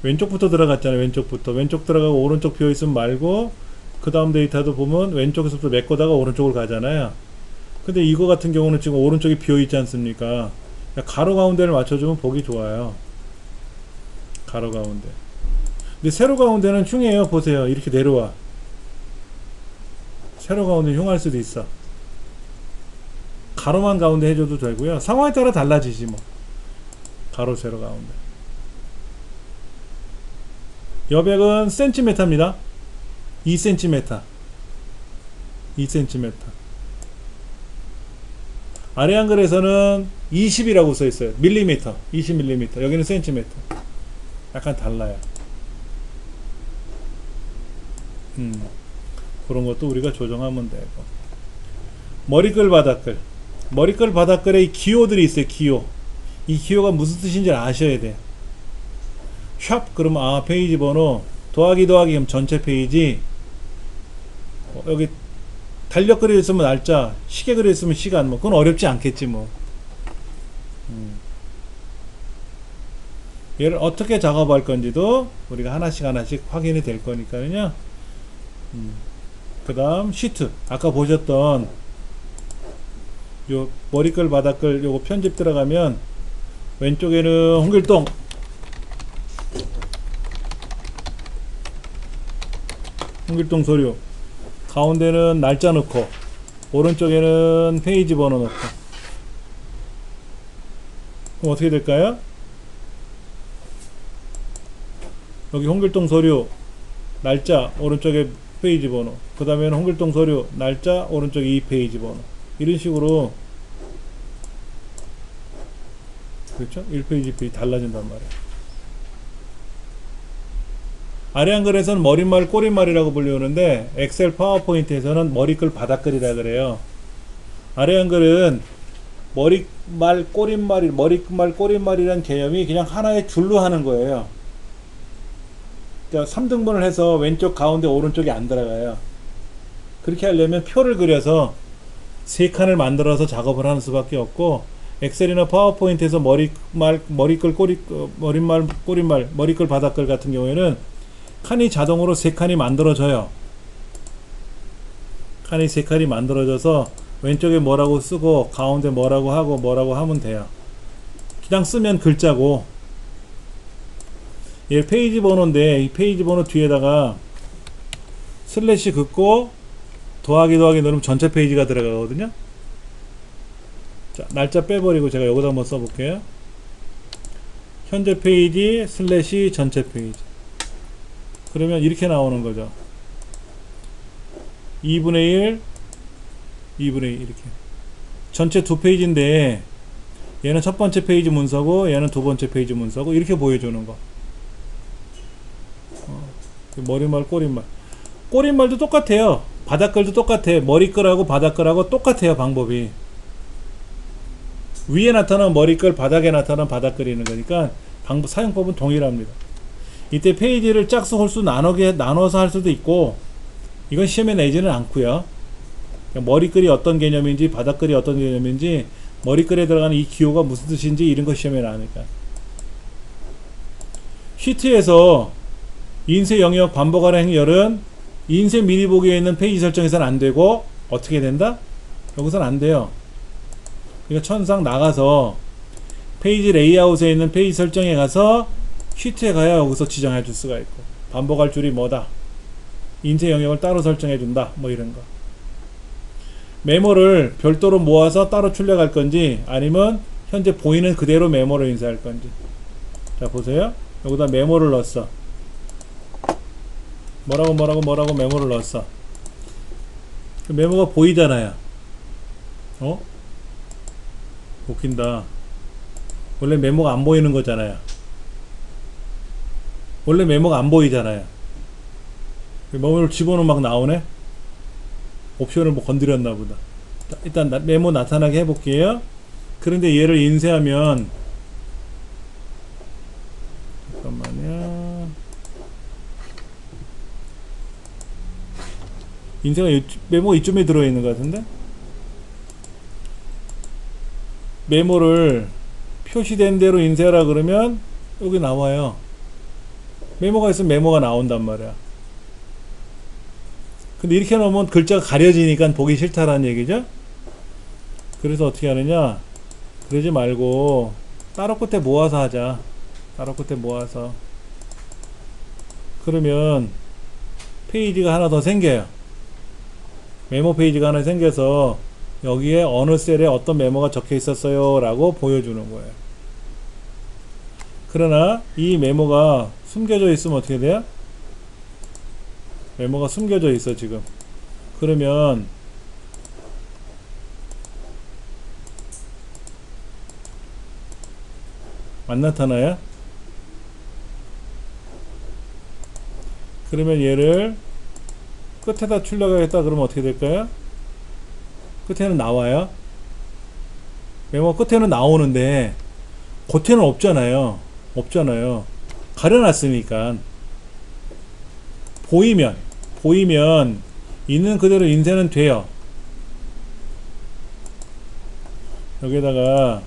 왼쪽부터 들어갔잖아요. 왼쪽 들어가고 오른쪽 비어있으면 말고, 그 다음 데이터도 보면 왼쪽에서부터 메꿔다가 오른쪽을 가잖아요. 근데 이거 같은 경우는 지금 오른쪽이 비어있지 않습니까? 가로 가운데를 맞춰주면 보기 좋아요. 가로 가운데. 근데 세로 가운데는 흉해요. 보세요. 이렇게 내려와. 세로 가운데 흉할 수도 있어. 가로만 가운데 해줘도 되고요. 상황에 따라 달라지지 뭐. 가로 세로 가운데. 여백은 센티미터입니다. 2cm. 2cm. 아래 한글에서는 20이라고 써 있어요. 밀리미터. 20mm. 여기는 센티미터. 약간 달라요. 그런 것도 우리가 조정하면 되고. 머리글 바닥글. 머리글 바닥글에 이 기호들이 있어요. 기호. 이 기호가 무슨 뜻인지 아셔야 돼요. 샵 그러면 아 페이지 번호 더하기 그럼 전체 페이지. 여기 달력 그려 있으면 날짜, 시계 그려 있으면 시간, 뭐 그건 어렵지 않겠지 뭐. 얘를 어떻게 작업할 건지도 우리가 하나씩 확인이 될 거니까요. 그 다음 시트, 아까 보셨던 요 머리글 바닥글 요거 편집 들어가면 왼쪽에는 홍길동, 서류, 가운데는 날짜 넣고 오른쪽에는 페이지 번호 넣고. 그럼 어떻게 될까요? 여기 홍길동 서류 날짜 오른쪽에 페이지 번호, 그 다음에는 홍길동 서류 날짜 오른쪽에 이 페이지 번호, 이런 식으로, 그렇죠? 1페이지 페이지 달라진단 말이에요. 아래 한글에서는 머릿말 꼬릿말이라고 불리우는데 엑셀 파워포인트에서는 머리글 바닥글이라 그래요. 아래 한글은 머릿말 꼬릿말이란 개념이 그냥 하나의 줄로 하는 거예요. 그러니까 3등분을 해서 왼쪽 가운데 오른쪽이 안 들어가요. 그렇게 하려면 표를 그려서 3칸을 만들어서 작업을 하는 수밖에 없고, 엑셀이나 파워포인트에서 머리글 꼬릿말 머리글 바닥글 같은 경우에는 칸이 자동으로 3칸이 만들어져요. 칸이 3칸이 만들어져서 왼쪽에 뭐라고 쓰고 가운데 뭐라고 하고 뭐라고 하면 돼요. 그냥 쓰면 글자고. 얘 페이지 번호인데 이 페이지 번호 뒤에다가 슬래시 긋고 더하기 누르면 전체 페이지가 들어가거든요. 자, 날짜 빼버리고 제가 여기다 한번 써볼게요. 현재 페이지 슬래시 전체 페이지. 그러면 이렇게 나오는 거죠. 2분의 1 이렇게. 전체 2페이지인데 얘는 첫 번째 페이지 문서고 얘는 두 번째 페이지 문서고, 이렇게 보여주는 거. 머리말 꼬릿말도 똑같아요. 바닥글도 똑같아요. 머리글하고 바닥글하고 똑같아요. 방법이. 위에 나타나는 머리글, 바닥에 나타나는 바닥글이 있는 거니까 사용법은 동일합니다. 이때 페이지를 짝수 홀수 나눠서 할 수도 있고, 이건 시험에 내지는 않고요. 머리글이 어떤 개념인지 바닥글이 어떤 개념인지, 머리글에 들어가는 이 기호가 무슨 뜻인지 이런 거 시험에 나오니까. 시트에서 인쇄 영역 반복하는 행렬은 인쇄 미리 보기에 있는 페이지 설정에서는 안 되고, 어떻게 된다? 여기서는 안 돼요. 그러니까 천상 나가서 페이지 레이아웃에 있는 페이지 설정에 가서 시트에 가야 여기서 지정해 줄 수가 있고, 반복할 줄이 뭐다, 인쇄 영역을 따로 설정해 준다, 뭐 이런 거. 메모를 별도로 모아서 따로 출력할 건지 아니면 현재 보이는 그대로 메모를 인쇄할 건지. 자 보세요. 여기다 메모를 넣었어. 뭐라고 메모를 넣었어. 그 메모가 보이잖아요. 웃긴다. 원래 메모가 안 보이는 거잖아요. 원래 메모가 안 보이잖아요. 메모를 집어넣으면 막 나오네. 옵션을 뭐 건드렸나 보다. 자, 일단 메모 나타나게 해볼게요. 그런데 얘를 인쇄하면, 잠깐만요. 인쇄가 메모가 이쯤에 들어있는 것 같은데? 메모를 표시된 대로 인쇄하라 그러면 여기 나와요. 메모가 있으면 메모가 나온단 말이야. 근데 이렇게 놓으면 글자가 가려지니까 보기 싫다라는 얘기죠. 그래서 어떻게 하느냐, 그러지 말고 따로 끝에 모아서 하자. 따로 끝에 모아서. 그러면 페이지가 하나 더 생겨요. 메모 페이지가 하나 생겨서 여기에 어느 셀에 어떤 메모가 적혀 있었어요 라고 보여주는 거예요. 그러나 이 메모가 숨겨져 있으면 어떻게 돼요? 메모가 숨겨져 있어 지금. 그러면 안 나타나요? 그러면 얘를 끝에다 출력하겠다 그러면 어떻게 될까요? 끝에는 나와요. 메모 끝에는 나오는데 겉에는 없잖아요. 없잖아요. 가려놨으니까. 보이면 있는 그대로 인쇄는 돼요. 여기다가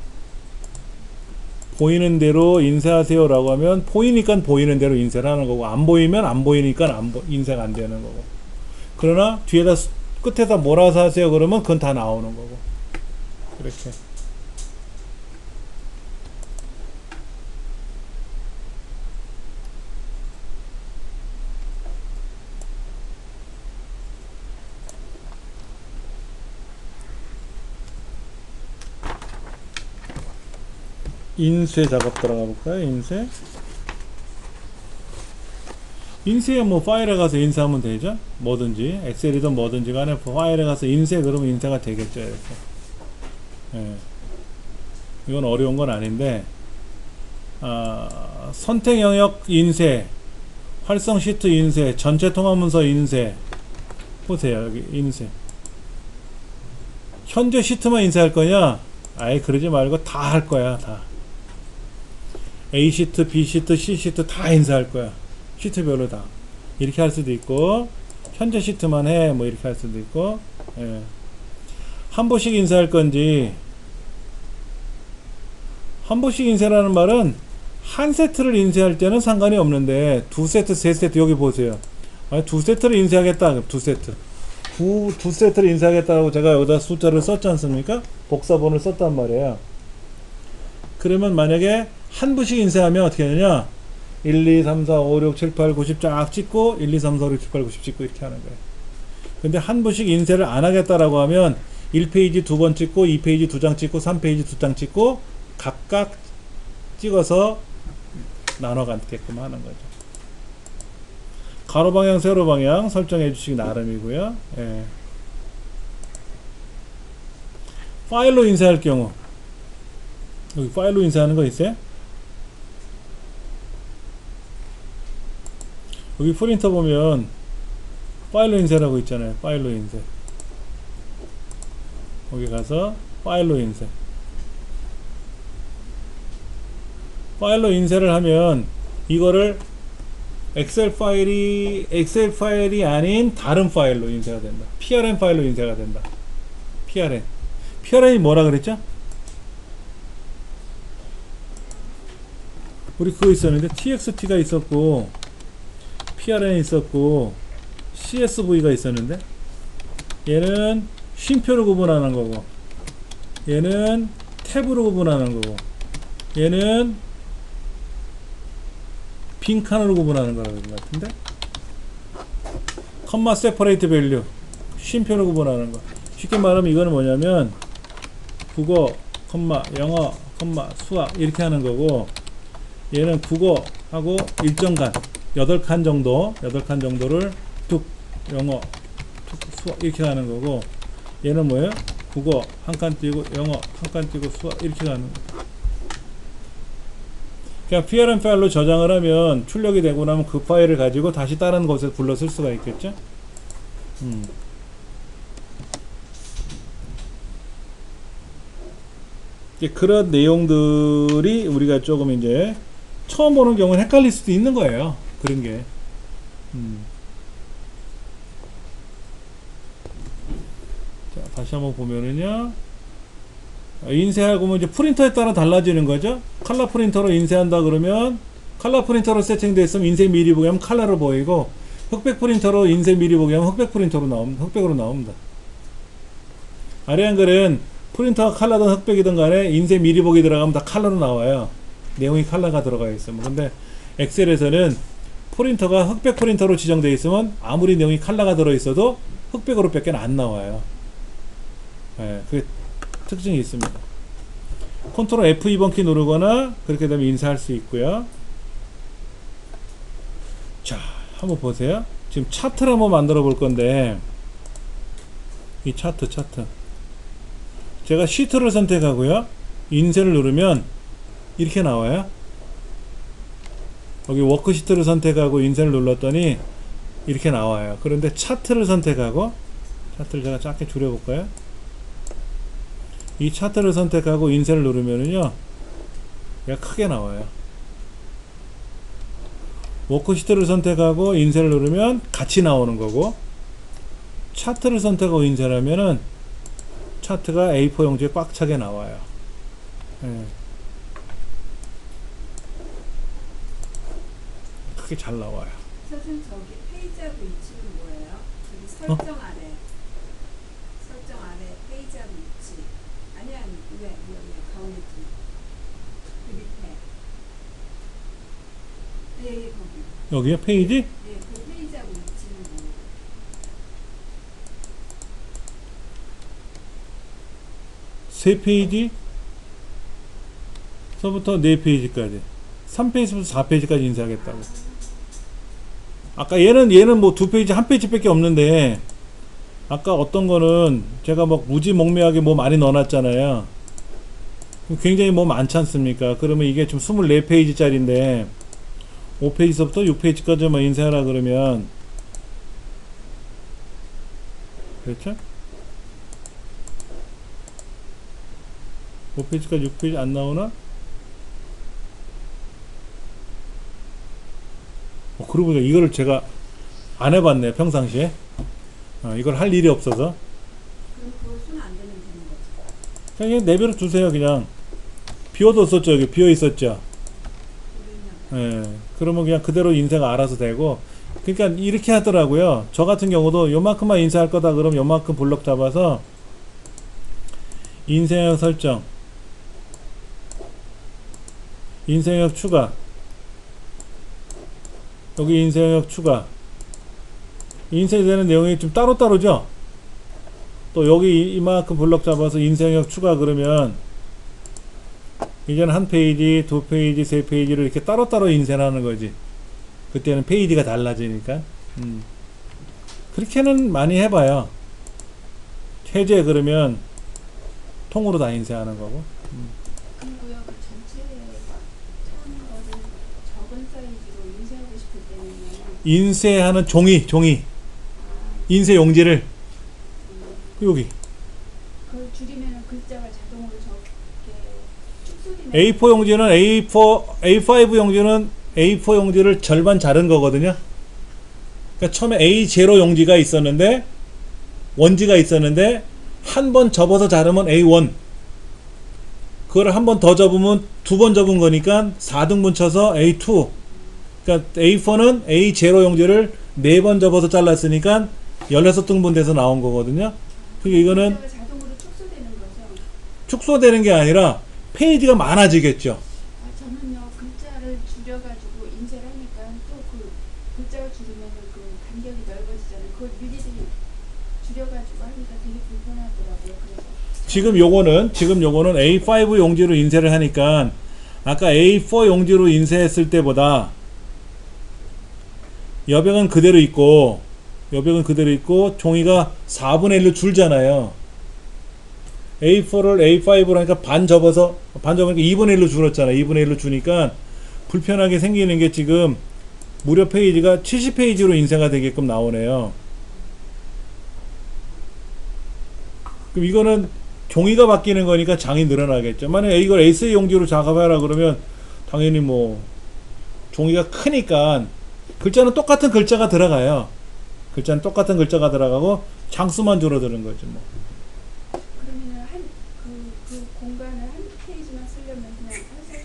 보이는 대로 인쇄하세요 라고 하면 보이니까 보이는 대로 인쇄를 하는 거고, 안 보이면 안 보이니까 인쇄가 안 되는 거고. 그러나 뒤에다 끝에다 몰아서 하세요 그러면 그건 다 나오는 거고. 이렇게. 인쇄 작업 들어가 볼까요? 인쇄에 뭐 파일에 가서 인쇄하면 되죠? 뭐든지 엑셀이든 뭐든지 간에 파일에 가서 인쇄 그러면 인쇄가 되겠죠. 이렇게. 예. 이건 어려운 건 아닌데, 선택 영역 인쇄, 활성 시트 인쇄, 전체 통합 문서 인쇄. 보세요. 여기 인쇄. 현재 시트만 인쇄할 거냐? 아예 그러지 말고 다 할 거야. 다. A 시트, B 시트, C 시트 다 인쇄할 거야. 시트별로 다. 이렇게 할 수도 있고, 현재 시트만 해. 뭐 이렇게 할 수도 있고, 예. 한 부씩 인쇄할 건지, 한 부씩 인쇄라는 말은 한 세트를 인쇄할 때는 상관이 없는데, 두 세트, 세 세트, 여기 보세요. 아니, 두 세트를 인쇄하겠다. 두 세트. 두 세트를 인쇄하겠다고 제가 여기다 숫자를 썼지 않습니까? 복사본을 썼단 말이에요. 그러면 만약에 한 부씩 인쇄하면 어떻게 하느냐? 1, 2, 3, 4, 5, 6, 7, 8, 9, 10 쫙 찍고 1, 2, 3, 4, 5, 6, 7, 8, 9, 10 찍고 이렇게 하는 거예요. 근데 한 부씩 인쇄를 안 하겠다라고 하면 1페이지 두 번 찍고 2페이지 두 장 찍고 3페이지 두 장 찍고 각각 찍어서 나눠 갖게끔 하는 거죠. 가로 방향, 세로 방향 설정해 주시기 나름이고요. 예. 파일로 인쇄할 경우, 여기 파일로 인쇄하는 거 있어요? 여기 프린터 보면 파일로 인쇄라고 있잖아요. 파일로 인쇄. 거기 가서 파일로 인쇄. 파일로 인쇄를 하면 이거를 엑셀 파일이 아닌 다른 파일로 인쇄가 된다. PRM 파일로 인쇄가 된다. PRM이 뭐라 그랬죠? 우리 그거 있었는데 TXT가 있었고 PRM이 있었고 CSV가 있었는데, 얘는 쉼표로 구분하는 거고, 얘는 탭으로 구분하는 거고, 얘는 빈칸으로 구분하는 거라는 것 같은데, 컴마 세퍼레이트 밸류, 쉼표로 구분하는 거. 쉽게 말하면 이거는 뭐냐면 국어, 컴마, 영어, 컴마, 수학 이렇게 하는 거고, 얘는 국어하고 일정 간 8칸 정도를 툭, 영어, 툭, 수학 이렇게 하는 거고, 얘는 뭐예요? 국어 한 칸 띄고 영어 한 칸 띄고 수학 이렇게 가는 거. 그냥 PRM 파일로 저장을 하면 출력이 되고 나면 그 파일을 가지고 다시 다른 곳에 불러 쓸 수가 있겠죠? 이제 그런 내용들이 우리가 조금 이제 처음 보는 경우는 헷갈릴 수도 있는 거예요. 그런 게. 자, 다시 한번 보면은요. 인쇄하고 뭐 이제 프린터에 따라 달라지는 거죠. 컬러 프린터로 인쇄한다 그러면 컬러 프린터로 세팅되어 있으면 인쇄 미리 보기 하면 컬러로 보이고, 흑백 프린터로 인쇄 미리 보기 하면 흑백 프린터로 나옵니다. 흑백으로 나옵니다. 아래 한글은 프린터가 컬러든 흑백이든 간에 인쇄 미리 보기 들어가면 다 컬러로 나와요. 내용이 컬러가 들어가 있으면. 근데 엑셀에서는 프린터가 흑백 프린터로 지정되어 있으면 아무리 내용이 컬러가 들어있어도 흑백으로 밖에 안 나와요. 예, 그게 특징이 있습니다. 컨트롤 F2번 키 누르거나 그렇게 되면 인쇄할 수 있고요. 자, 한번 보세요. 지금 차트를 한번 만들어 볼 건데, 이 차트 제가 시트를 선택하고요, 인쇄를 누르면 이렇게 나와요. 여기 워크시트를 선택하고 인쇄를 눌렀더니 이렇게 나와요. 그런데 차트를 선택하고, 차트를 제가 작게 줄여볼까요? 이 차트를 선택하고 인쇄를 누르면은요, 얘가 크게 나와요. 워크시트를 선택하고 인쇄를 누르면 같이 나오는 거고, 차트를 선택하고 인쇄를 하면은 차트가 A4 용지에 꽉 차게 나와요. 예. 크게 잘 나와요. 선생님, 저기 페이지하고 위치는 뭐예요? 저기 설정 아래. 설정 아래 페이지하고 위치. 아니야, 왜 가운데 좀. 그 밑에. 네, 거기. 여기요? 페이지? 네, 그 페이지하고 위치는 뭐? 세 페이지 서부터 4페이지까지, 3페이지부터 4페이지까지 인쇄하겠다고. 아까 얘는 뭐 2페이지 1페이지 밖에 없는데, 아까 어떤 거는 제가 막 무지몽매하게 뭐 많이 넣어놨잖아요. 굉장히 뭐 많지 않습니까? 그러면 이게 좀 24페이지 짜리인데 5페이지서부터 6페이지까지만 인쇄하라 그러면, 그렇죠? 5페이지까지 6페이지 안 나오나? 그러고 보니까 이거를 제가 안 해봤네요, 평상시에. 이걸 할 일이 없어서. 그럼 그거 손 안 대면 되는 거죠? 그냥 내버려 두세요. 그냥 비워뒀었죠. 여기 비어 있었죠. 예. 그러면 그냥 그대로 인쇄가 알아서 되고. 그러니까 이렇게 하더라고요. 저 같은 경우도 요만큼만 인쇄할 거다 그러면 요만큼 블럭 잡아서 인쇄형 설정, 인쇄형 추가, 여기 인쇄형 추가, 인쇄되는 내용이 좀 따로따로죠. 또 여기 이만큼 블럭 잡아서 인쇄형 추가 그러면 이제는 한 페이지, 2페이지, 3페이지를 이렇게 따로따로 인쇄를 하는 거지. 그때는 페이지가 달라지니까. 그렇게는 많이 해봐요. 해제 그러면 통으로 다 인쇄하는 거고. 그리고요, 그 전체 차는 거를 적은 사이즈로 인쇄하고 싶을 때는 인쇄하는 종이 인쇄 용지를 여기 그걸 줄이면 글자가 자동으로 적게 축소되는. A4 용지는 A5 용지는 A4 용지를 절반 자른 거거든요. 그러니까 처음에 A0 용지가 있었는데, 원지가 있었는데 한 번 접어서 자르면 A1, 그걸 한 번 더 접으면 2번 접은 거니까 4등분 쳐서 A2. 그러니까 A4는 A0 용지를 4번 접어서 잘랐으니까 16등분 돼서 나온 거거든요. 그러니까 이거는 글자가 자동으로 축소되는 거죠? 축소되는 게 아니라 페이지가 많아지겠죠. 저는요, 글자를 줄여가지고 인쇄를 하니까 또 그 글자를 줄이면 그 간격이 넓어지잖아요. 그걸 미리들이 줄여가지고 하니까 되게 불편하더라고요. 그래서 지금 요거는 A5 용지로 인쇄를 하니까 아까 A4 용지로 인쇄했을 때보다 여백은 그대로 있고 종이가 4분의 1로 줄잖아요. A4를 A5로 하니까 반 접으니까 2분의 1로 줄었잖아. 2분의 1로 주니까 불편하게 생기는 게 지금 무려 페이지가 70페이지로 인쇄가 되게끔 나오네요. 그럼 이거는 종이가 바뀌는 거니까 장이 늘어나겠죠. 만약에 이걸 A4 용지로 작업하라 그러면 당연히 뭐 종이가 크니까 글자는 똑같은 글자가 들어가요. 글자는 똑같은 글자가 들어가고 장수만 줄어드는 거지 뭐. 그러면은 그 그 공간을 한 페이지만 쓰려면 그냥 할 수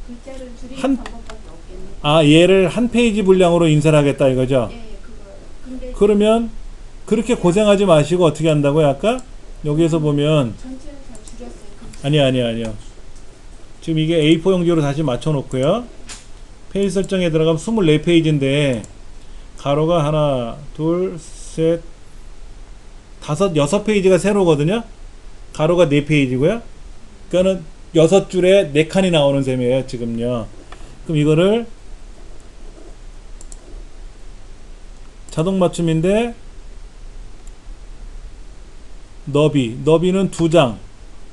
그 글자를 줄이는 한- 방법밖에 없겠네. 아, 얘를 한 페이지 분량으로 인쇄를 하겠다 이거죠? 예, 그거요. 근데 그러면 그렇게 고생하지 마시고 어떻게 한다고요? 아까 여기에서 보면 전체를 다 줄였어요. 글자. 아니요. 지금 이게 A4 용지로 다시 맞춰 놓고요. 페이지 설정에 들어가면 24페이지인데 가로가 하나, 둘, 셋, 다섯, 6페이지가 세로거든요. 가로가 4페이지고요. 그러니까는 6줄에 4칸이 나오는 셈이에요, 지금요. 그럼 이거를 자동 맞춤인데 너비는 2장,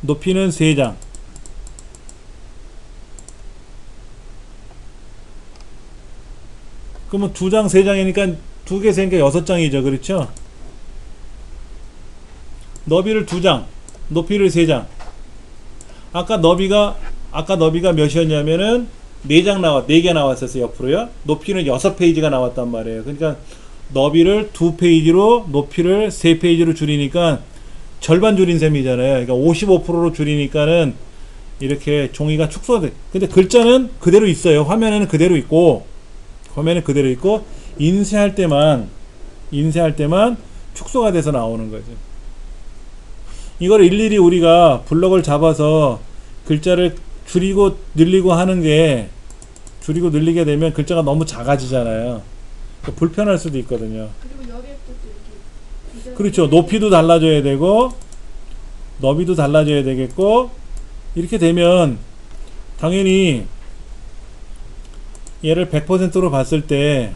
높이는 3장. 그러면 2장, 3장이니까 2개, 3개, 6장이죠. 그렇죠? 너비를 2장, 높이를 3장. 아까 너비가 몇이었냐면은 4개 나왔었어요. 옆으로요. 높이는 6페이지가 나왔단 말이에요. 그러니까 너비를 2페이지로, 높이를 3페이지로 줄이니까 절반 줄인 셈이잖아요. 그러니까 55%로 줄이니까는 이렇게 종이가 축소돼. 근데 글자는 그대로 있어요. 화면에는 그대로 있고, 인쇄할 때만 축소가 돼서 나오는 거죠. 이걸 일일이 우리가 블럭을 잡아서 글자를 줄이고 늘리고 하는 게, 줄이고 늘리게 되면 글자가 너무 작아지잖아요. 그러니까 불편할 수도 있거든요. 그리고 여백도 또 이렇게 그렇죠. 높이도 달라져야 되고 너비도 달라져야 되겠고, 이렇게 되면 당연히 얘를 100%로 봤을 때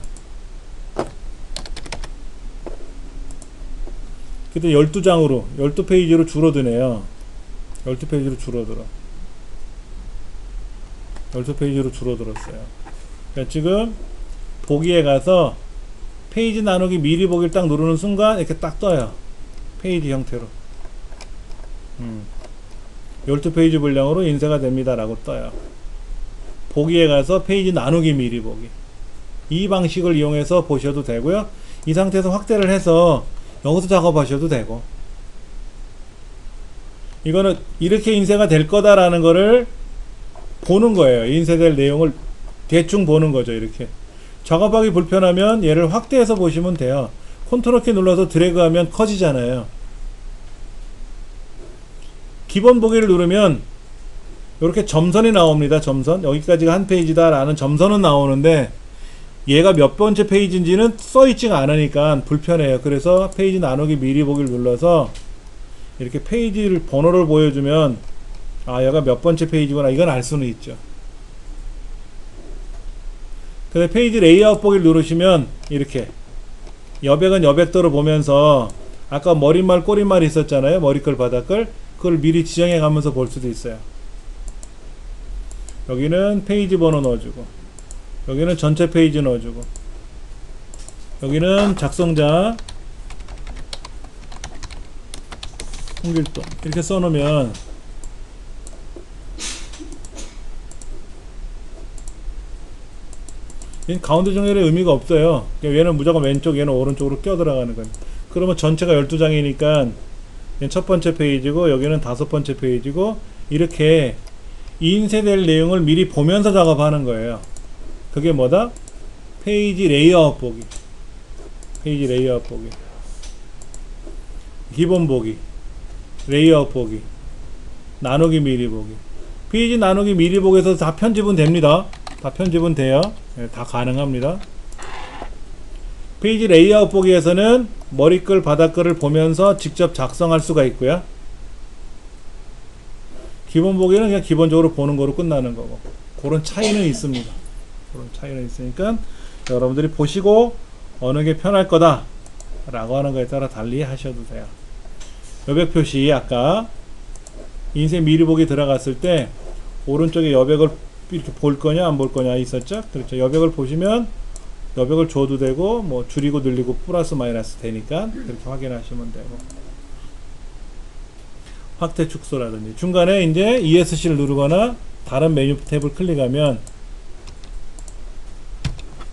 그때 12장으로 12페이지로 줄어드네요. 12페이지로 줄어들었어요. 그러니까 지금 보기에 가서 페이지 나누기 미리 보기를 딱 누르는 순간 이렇게 딱 떠요. 페이지 형태로 12페이지 분량으로 인쇄가 됩니다 라고 떠요. 보기에 가서 페이지 나누기 미리 보기, 이 방식을 이용해서 보셔도 되고요. 이 상태에서 확대를 해서 여기서 작업하셔도 되고, 이거는 이렇게 인쇄가 될 거다라는 거를 보는 거예요. 인쇄될 내용을 대충 보는 거죠. 이렇게 작업하기 불편하면 얘를 확대해서 보시면 돼요. 컨트롤 키 눌러서 드래그하면 커지잖아요. 기본 보기를 누르면 이렇게 점선이 나옵니다. 점선, 여기까지가 한 페이지다 라는 점선은 나오는데 얘가 몇 번째 페이지인지는 써있지가 않으니까 불편해요. 그래서 페이지 나누기 미리 보기를 눌러서 이렇게 페이지를 번호를 보여주면 아, 얘가 몇 번째 페이지구나, 이건 알 수는 있죠. 근데 페이지 레이아웃 보기를 누르시면 이렇게 여백은 여백대로 보면서 아까 머릿말 꼬릿말 있었잖아요. 머리글 바닥글, 그걸 미리 지정해 가면서 볼 수도 있어요. 여기는 페이지 번호 넣어주고, 여기는 전체 페이지 넣어주고, 여기는 작성자 홍길동 이렇게 써놓으면 가운데 정렬의 의미가 없어요. 얘는 무조건 왼쪽, 얘는 오른쪽으로 껴 들어가는 거예요. 그러면 전체가 12장이니까 첫 번째 페이지고 여기는 5번째 페이지고, 이렇게 인쇄될 내용을 미리 보면서 작업하는 거예요. 그게 뭐다? 페이지 레이아웃 보기, 페이지 레이아웃 보기, 기본 보기, 레이아웃 보기, 나누기 미리 보기. 페이지 나누기 미리 보기에서 다 편집은 됩니다. 다 편집은 돼요. 네, 다 가능합니다. 페이지 레이아웃 보기에서는 머리글 바닥글을 보면서 직접 작성할 수가 있고요. 기본 보기는 그냥 기본적으로 보는 거로 끝나는 거고, 그런 차이는 있습니다. 그런 차이는 있으니까 여러분들이 보시고 어느 게 편할 거다 라고 하는 거에 따라 달리 하셔도 돼요. 여백 표시, 아까 인쇄 미리 보기 들어갔을 때 오른쪽에 여백을 이렇게 볼 거냐 안 볼 거냐 있었죠. 그렇죠. 여백을 보시면 여백을 줘도 되고 뭐 줄이고 늘리고 플러스 마이너스 되니까 그렇게 확인하시면 되고, 확대 축소라든지 중간에 이제 ESC를 누르거나 다른 메뉴 탭을 클릭하면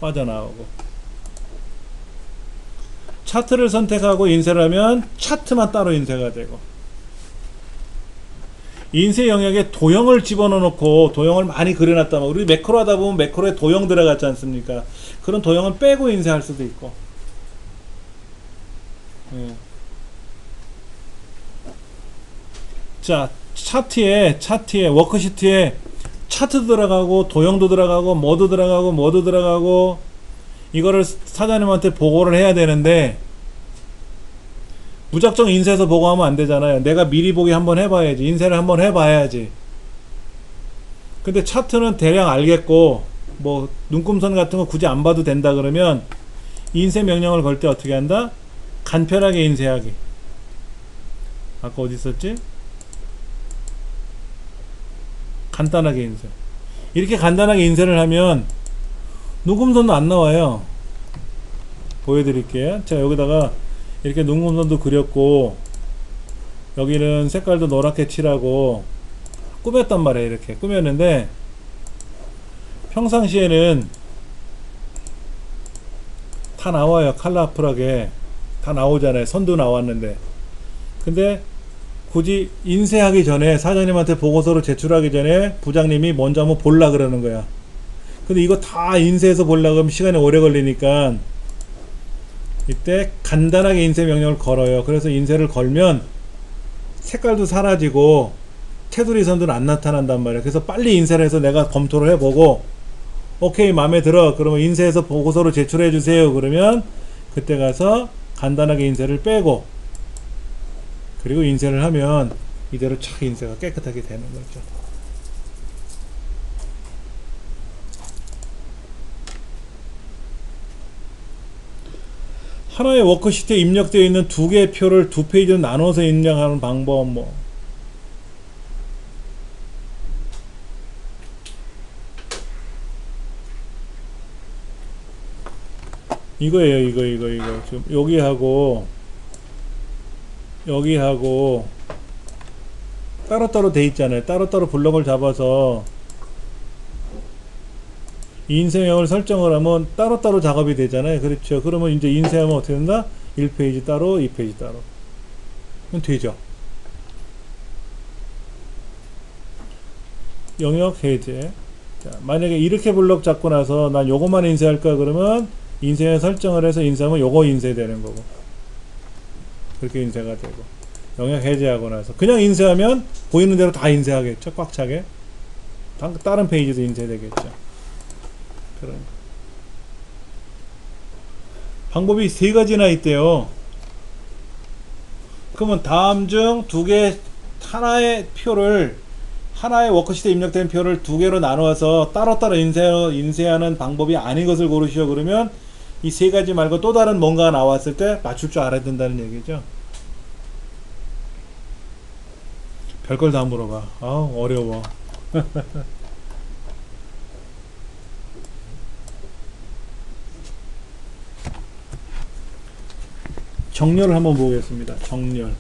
빠져나오고, 차트를 선택하고 인쇄를 하면 차트만 따로 인쇄가 되고, 인쇄 영역에 도형을 집어넣어 놓고 도형을 많이 그려놨다면 우리 매크로 하다 보면 매크로에 도형 들어갔지 않습니까? 그런 도형은 빼고 인쇄할 수도 있고. 예. 자, 차트에 워크시트에 차트도 들어가고 도형도 들어가고 뭐도 들어가고 이거를 사장님한테 보고를 해야 되는데 무작정 인쇄해서 보고하면 안 되잖아요. 내가 미리 보기 한번 해봐야지. 인쇄를 한번 해봐야지. 근데 차트는 대략 알겠고 뭐 눈금선 같은 거 굳이 안 봐도 된다 그러면 인쇄 명령을 걸 때 어떻게 한다? 간편하게 인쇄하기. 아까 어디 있었지? 간단하게 인쇄. 이렇게 간단하게 인쇄를 하면 눈금선도 안 나와요. 보여드릴게요. 자, 여기다가 이렇게 눈금선도 그렸고 여기는 색깔도 노랗게 칠하고 꾸몄단 말이에요. 이렇게 꾸몄는데 평상시에는 다 나와요. 컬러풀하게 다 나오잖아요. 선도 나왔는데 근데 굳이 인쇄하기 전에 사장님한테 보고서를 제출하기 전에 부장님이 먼저 한번 볼라 그러는 거야. 근데 이거 다 인쇄해서 보려고 하면 시간이 오래 걸리니까 이때 간단하게 인쇄 명령을 걸어요. 그래서 인쇄를 걸면 색깔도 사라지고 테두리 선도 안 나타난단 말이에요. 그래서 빨리 인쇄를 해서 내가 검토를 해보고 오케이 마음에 들어 그러면 인쇄해서 보고서를 제출해 주세요. 그러면 그때 가서 간단하게 인쇄를 빼고 그리고 인쇄를 하면 이대로 착 인쇄가 깨끗하게 되는 거죠. 하나의 워크시트에 입력되어 있는 두 개의 표를 두 페이지로 나눠서 입력하는 방법 뭐 이거예요. 이거 지금 여기하고 따로따로 돼 있잖아요. 따로따로 블럭을 잡아서 인쇄형을 설정을 하면 따로따로 작업이 되잖아요. 그렇죠. 그러면 이제 인쇄하면 어떻게 된다? 1페이지 따로 2페이지 따로 그럼 되죠. 영역 해제. 자, 만약에 이렇게 블럭 잡고 나서 난 요것만 인쇄할까 그러면 인쇄형 설정을 해서 인쇄하면 요거 인쇄되는 거고 그렇게 인쇄가 되고 영역 해제하고 나서 그냥 인쇄하면 보이는 대로 다 인쇄하겠죠. 꽉 차게 다른 페이지도 인쇄되겠죠. 그런 방법이 세 가지나 있대요. 그러면 다음 중 두 개 하나의 워크시트에 입력된 표를 두 개로 나누어서 따로따로 인쇄하는 방법이 아닌 것을 고르시오. 그러면 이 세 가지 말고 또 다른 뭔가가 나왔을 때 맞출 줄 알아야 된다는 얘기죠. 별걸 다 물어봐. 어려워. 정렬을 한번 보겠습니다. 정렬.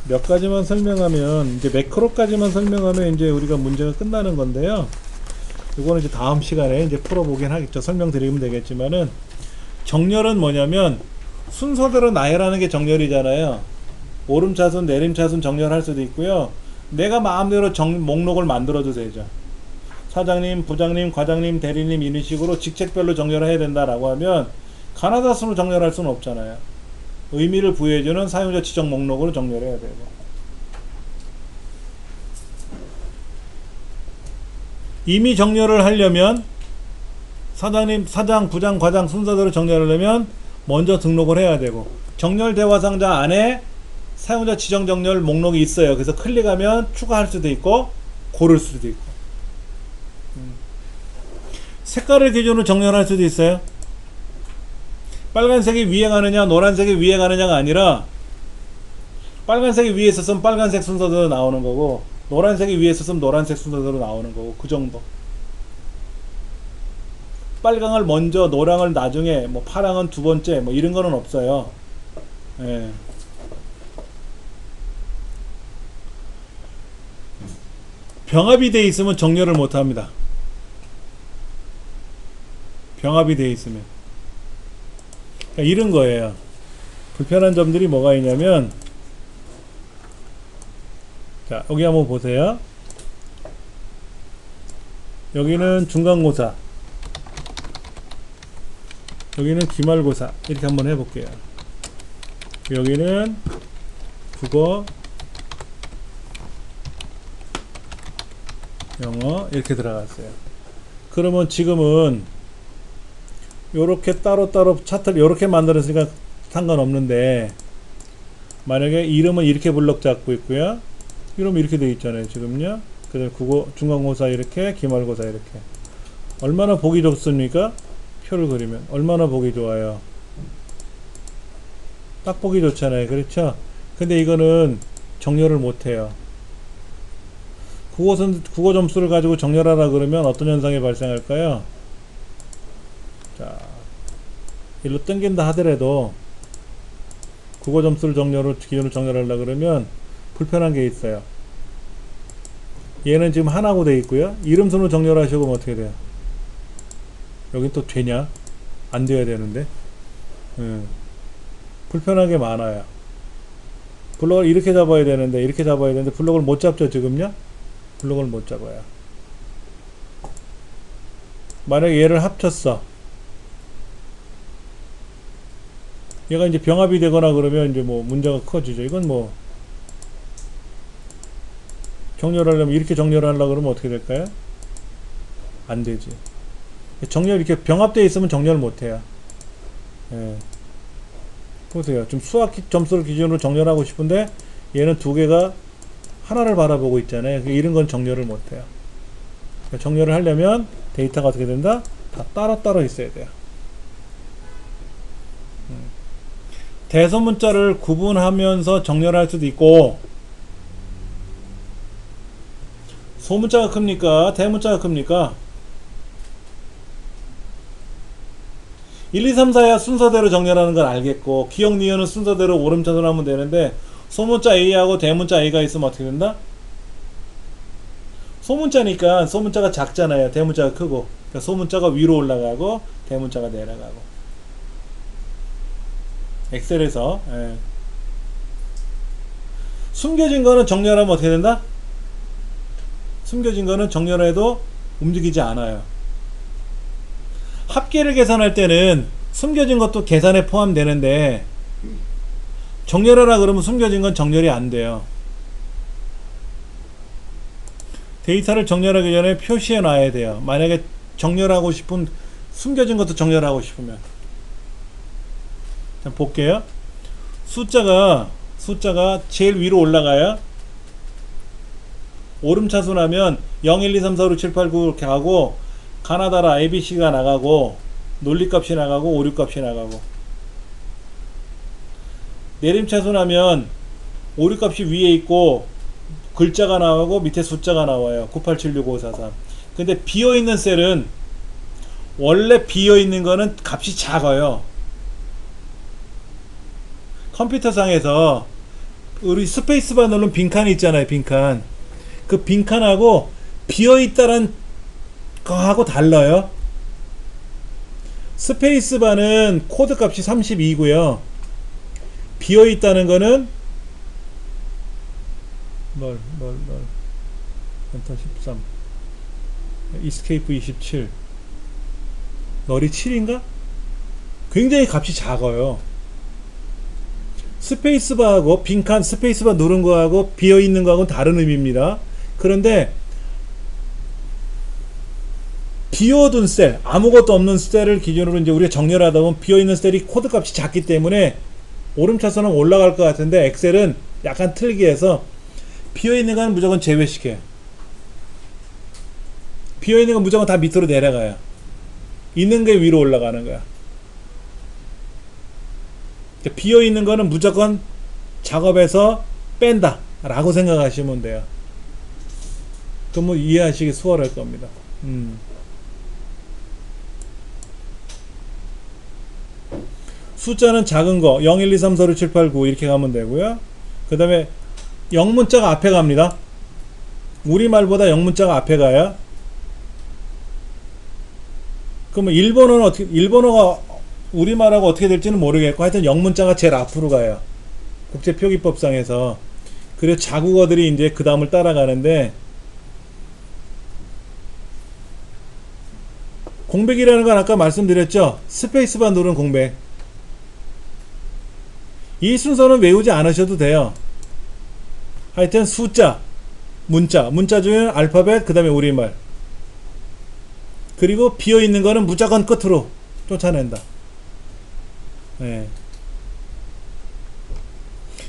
몇 가지만 설명하면 이제 매크로까지만 설명하면 이제 우리가 문제가 끝나는 건데요. 이거는 이제 다음 시간에 이제 풀어보긴 하겠죠. 설명드리면 되겠지만은 정렬은 뭐냐면 순서대로 나열하는 게 정렬이잖아요. 오름차순, 내림차순 정렬할 수도 있고요. 내가 마음대로 목록을 만들어도 되죠. 사장님, 부장님, 과장님, 대리님 이런 식으로 직책별로 정렬을 해야 된다라고 하면 가나다 순으로 정렬할 수는 없잖아요. 의미를 부여해주는 사용자 지정 목록으로 정렬해야 되고 이미 정렬을 하려면 사장, 부장, 과장 순서대로 정렬하려면 먼저 등록을 해야 되고 정렬 대화 상자 안에 사용자 지정 정렬 목록이 있어요. 그래서 클릭하면 추가할 수도 있고 고를 수도 있고 색깔을 기준으로 정렬할 수도 있어요. 빨간색이 위에 가느냐 노란색이 위에 가느냐가 아니라 빨간색이 위에 있었으면 빨간색 순서대로 나오는 거고 노란색이 위에 있었으면 노란색 순서대로 나오는 거고 그 정도. 빨강을 먼저 노랑을 나중에 뭐 파랑은 두 번째 뭐 이런 거는 없어요. 예. 병합이 돼 있으면 정렬을 못 합니다. 병합이 돼 있으면 그러니까 이런 거예요. 불편한 점들이 뭐가 있냐면, 자, 여기 한번 보세요. 여기는 중간고사, 여기는 기말고사. 이렇게 한번 해볼게요. 여기는 국어, 영어 이렇게 들어갔어요. 그러면 지금은 요렇게 따로따로 차트를 요렇게 만들었으니까 상관없는데, 만약에 이름은 이렇게 블럭 잡고 있고요, 이러면 이렇게 되어 있잖아요 지금요. 그래서 국어 중간고사 이렇게, 기말고사 이렇게. 얼마나 보기 좋습니까? 표를 그리면 얼마나 보기 좋아요. 딱 보기 좋잖아요, 그렇죠? 근데 이거는 정렬을 못해요. 국어 점수를 가지고 정렬하라 그러면 어떤 현상이 발생할까요? 자, 일로 땡긴다 하더라도 국어 점수를 기준으로 정렬하려 그러면 불편한 게 있어요. 얘는 지금 하나고 돼 있고요. 이름 순으로 정렬하시고 그러면 어떻게 돼요? 여긴 또 되냐? 안 돼야 되는데. 불편한 게 많아요. 블록을 이렇게 잡아야 되는데, 이렇게 잡아야 되는데 블록을 못 잡죠 지금요? 블록을 못 잡아요. 만약에 얘를 합쳤어. 얘가 이제 병합이 되거나 그러면 이제 뭐 문제가 커지죠. 이건 뭐 정렬하려면 이렇게 정렬하려고 그러면 어떻게 될까요? 안 되지. 정렬 이렇게 병합되어 있으면 정렬 못 해요. 예. 보세요. 좀 수학 점수를 기준으로 정렬하고 싶은데 얘는 두 개가 하나를 바라보고 있잖아요. 이런 건 정렬을 못 해요. 정렬을 하려면 데이터가 어떻게 된다? 다 따로따로 있어야 돼요. 대소문자를 구분하면서 정렬할 수도 있고, 소문자가 큽니까? 대문자가 큽니까? 1, 2, 3, 4야 순서대로 정렬하는 건 알겠고, 기억, 니은은 순서대로 오름차순 하면 되는데, 소문자 A하고 대문자 A가 있으면 어떻게 된다? 소문자니까 소문자가 작잖아요. 대문자가 크고. 그러니까 소문자가 위로 올라가고 대문자가 내려가고. 엑셀에서 숨겨진 거는 정렬하면 어떻게 된다? 숨겨진 거는 정렬해도 움직이지 않아요. 합계를 계산할 때는 숨겨진 것도 계산에 포함되는데, 정렬하라 그러면 숨겨진 건 정렬이 안 돼요. 데이터를 정렬하기 전에 표시해 놔야 돼요. 만약에 정렬하고 싶은, 숨겨진 것도 정렬하고 싶으면. 자, 볼게요. 숫자가 제일 위로 올라가요. 오름차순 하면 0, 1, 2, 3, 4, 5, 6, 7, 8, 9 이렇게 가고, 가나다라 ABC가 나가고, 논리값이 나가고, 오류값이 나가고. 내림차순 하면 오류값이 위에 있고 글자가 나오고 밑에 숫자가 나와요. 9876543. 근데 비어있는 셀은, 원래 비어있는 거는 값이 작아요. 컴퓨터상에서 우리 스페이스바 누르면 빈칸이 있잖아요. 빈칸. 그 빈칸하고 비어있다는 거하고 달라요. 스페이스바는 코드 값이 32고요. 비어있다는 거는 엔터 13, 이스케이프 27, 널이 7인가? 굉장히 값이 작아요. 스페이스바하고 빈칸 스페이스바 누른 거하고 비어있는 거하고는 다른 의미입니다. 그런데 비워둔 셀, 아무것도 없는 셀을 기준으로 이제 우리가 정렬하다 보면 비어있는 셀이 코드 값이 작기 때문에 오름차순은 올라갈 것 같은데, 엑셀은 약간 틀게 해서 비어있는 건 무조건 제외시켜요. 비어있는 건 무조건 다 밑으로 내려가요. 있는 게 위로 올라가는 거야. 비어있는 거는 무조건 작업해서 뺀다 라고 생각하시면 돼요. 그럼 뭐 이해하시기 수월할 겁니다. 숫자는 작은 거 0, 1, 2, 3, 4, 5, 6, 7, 8, 9 이렇게 가면 되고요. 그 다음에 영문자가 앞에 갑니다. 우리말보다 영문자가 앞에 가요. 그러면 일본어는 어떻게, 일본어가 우리말하고 어떻게 될지는 모르겠고 하여튼 영문자가 제일 앞으로 가요. 국제표기법상에서. 그래서 자국어들이 이제 그 다음을 따라가는데 공백이라는 건 아까 말씀드렸죠. 스페이스바 누른 공백. 이 순서는 외우지 않으셔도 돼요. 하여튼 숫자, 문자 중에는 알파벳, 그 다음에 우리말. 그리고 비어있는 거는 무조건 끝으로 쫓아낸다. 네.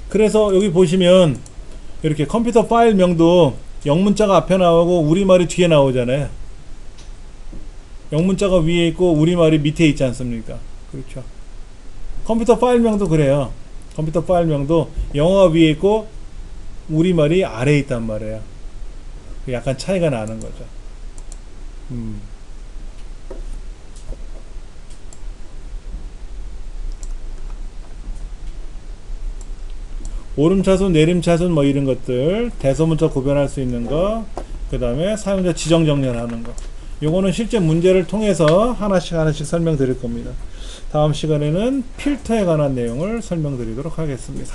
그래서 여기 보시면 이렇게 컴퓨터 파일명도 영문자가 앞에 나오고 우리말이 뒤에 나오잖아요. 영문자가 위에 있고 우리말이 밑에 있지 않습니까? 그렇죠. 컴퓨터 파일명도 그래요. 컴퓨터 파일명도 영어가 위에 있고 우리말이 아래에 있단 말이에요. 약간 차이가 나는 거죠. 오름차순, 내림차순 뭐 이런 것들, 대소문자 구별할 수 있는 거, 그 다음에 사용자 지정 정렬하는 거. 요거는 실제 문제를 통해서 하나씩 설명드릴 겁니다. 다음 시간에는 필터에 관한 내용을 설명드리도록 하겠습니다.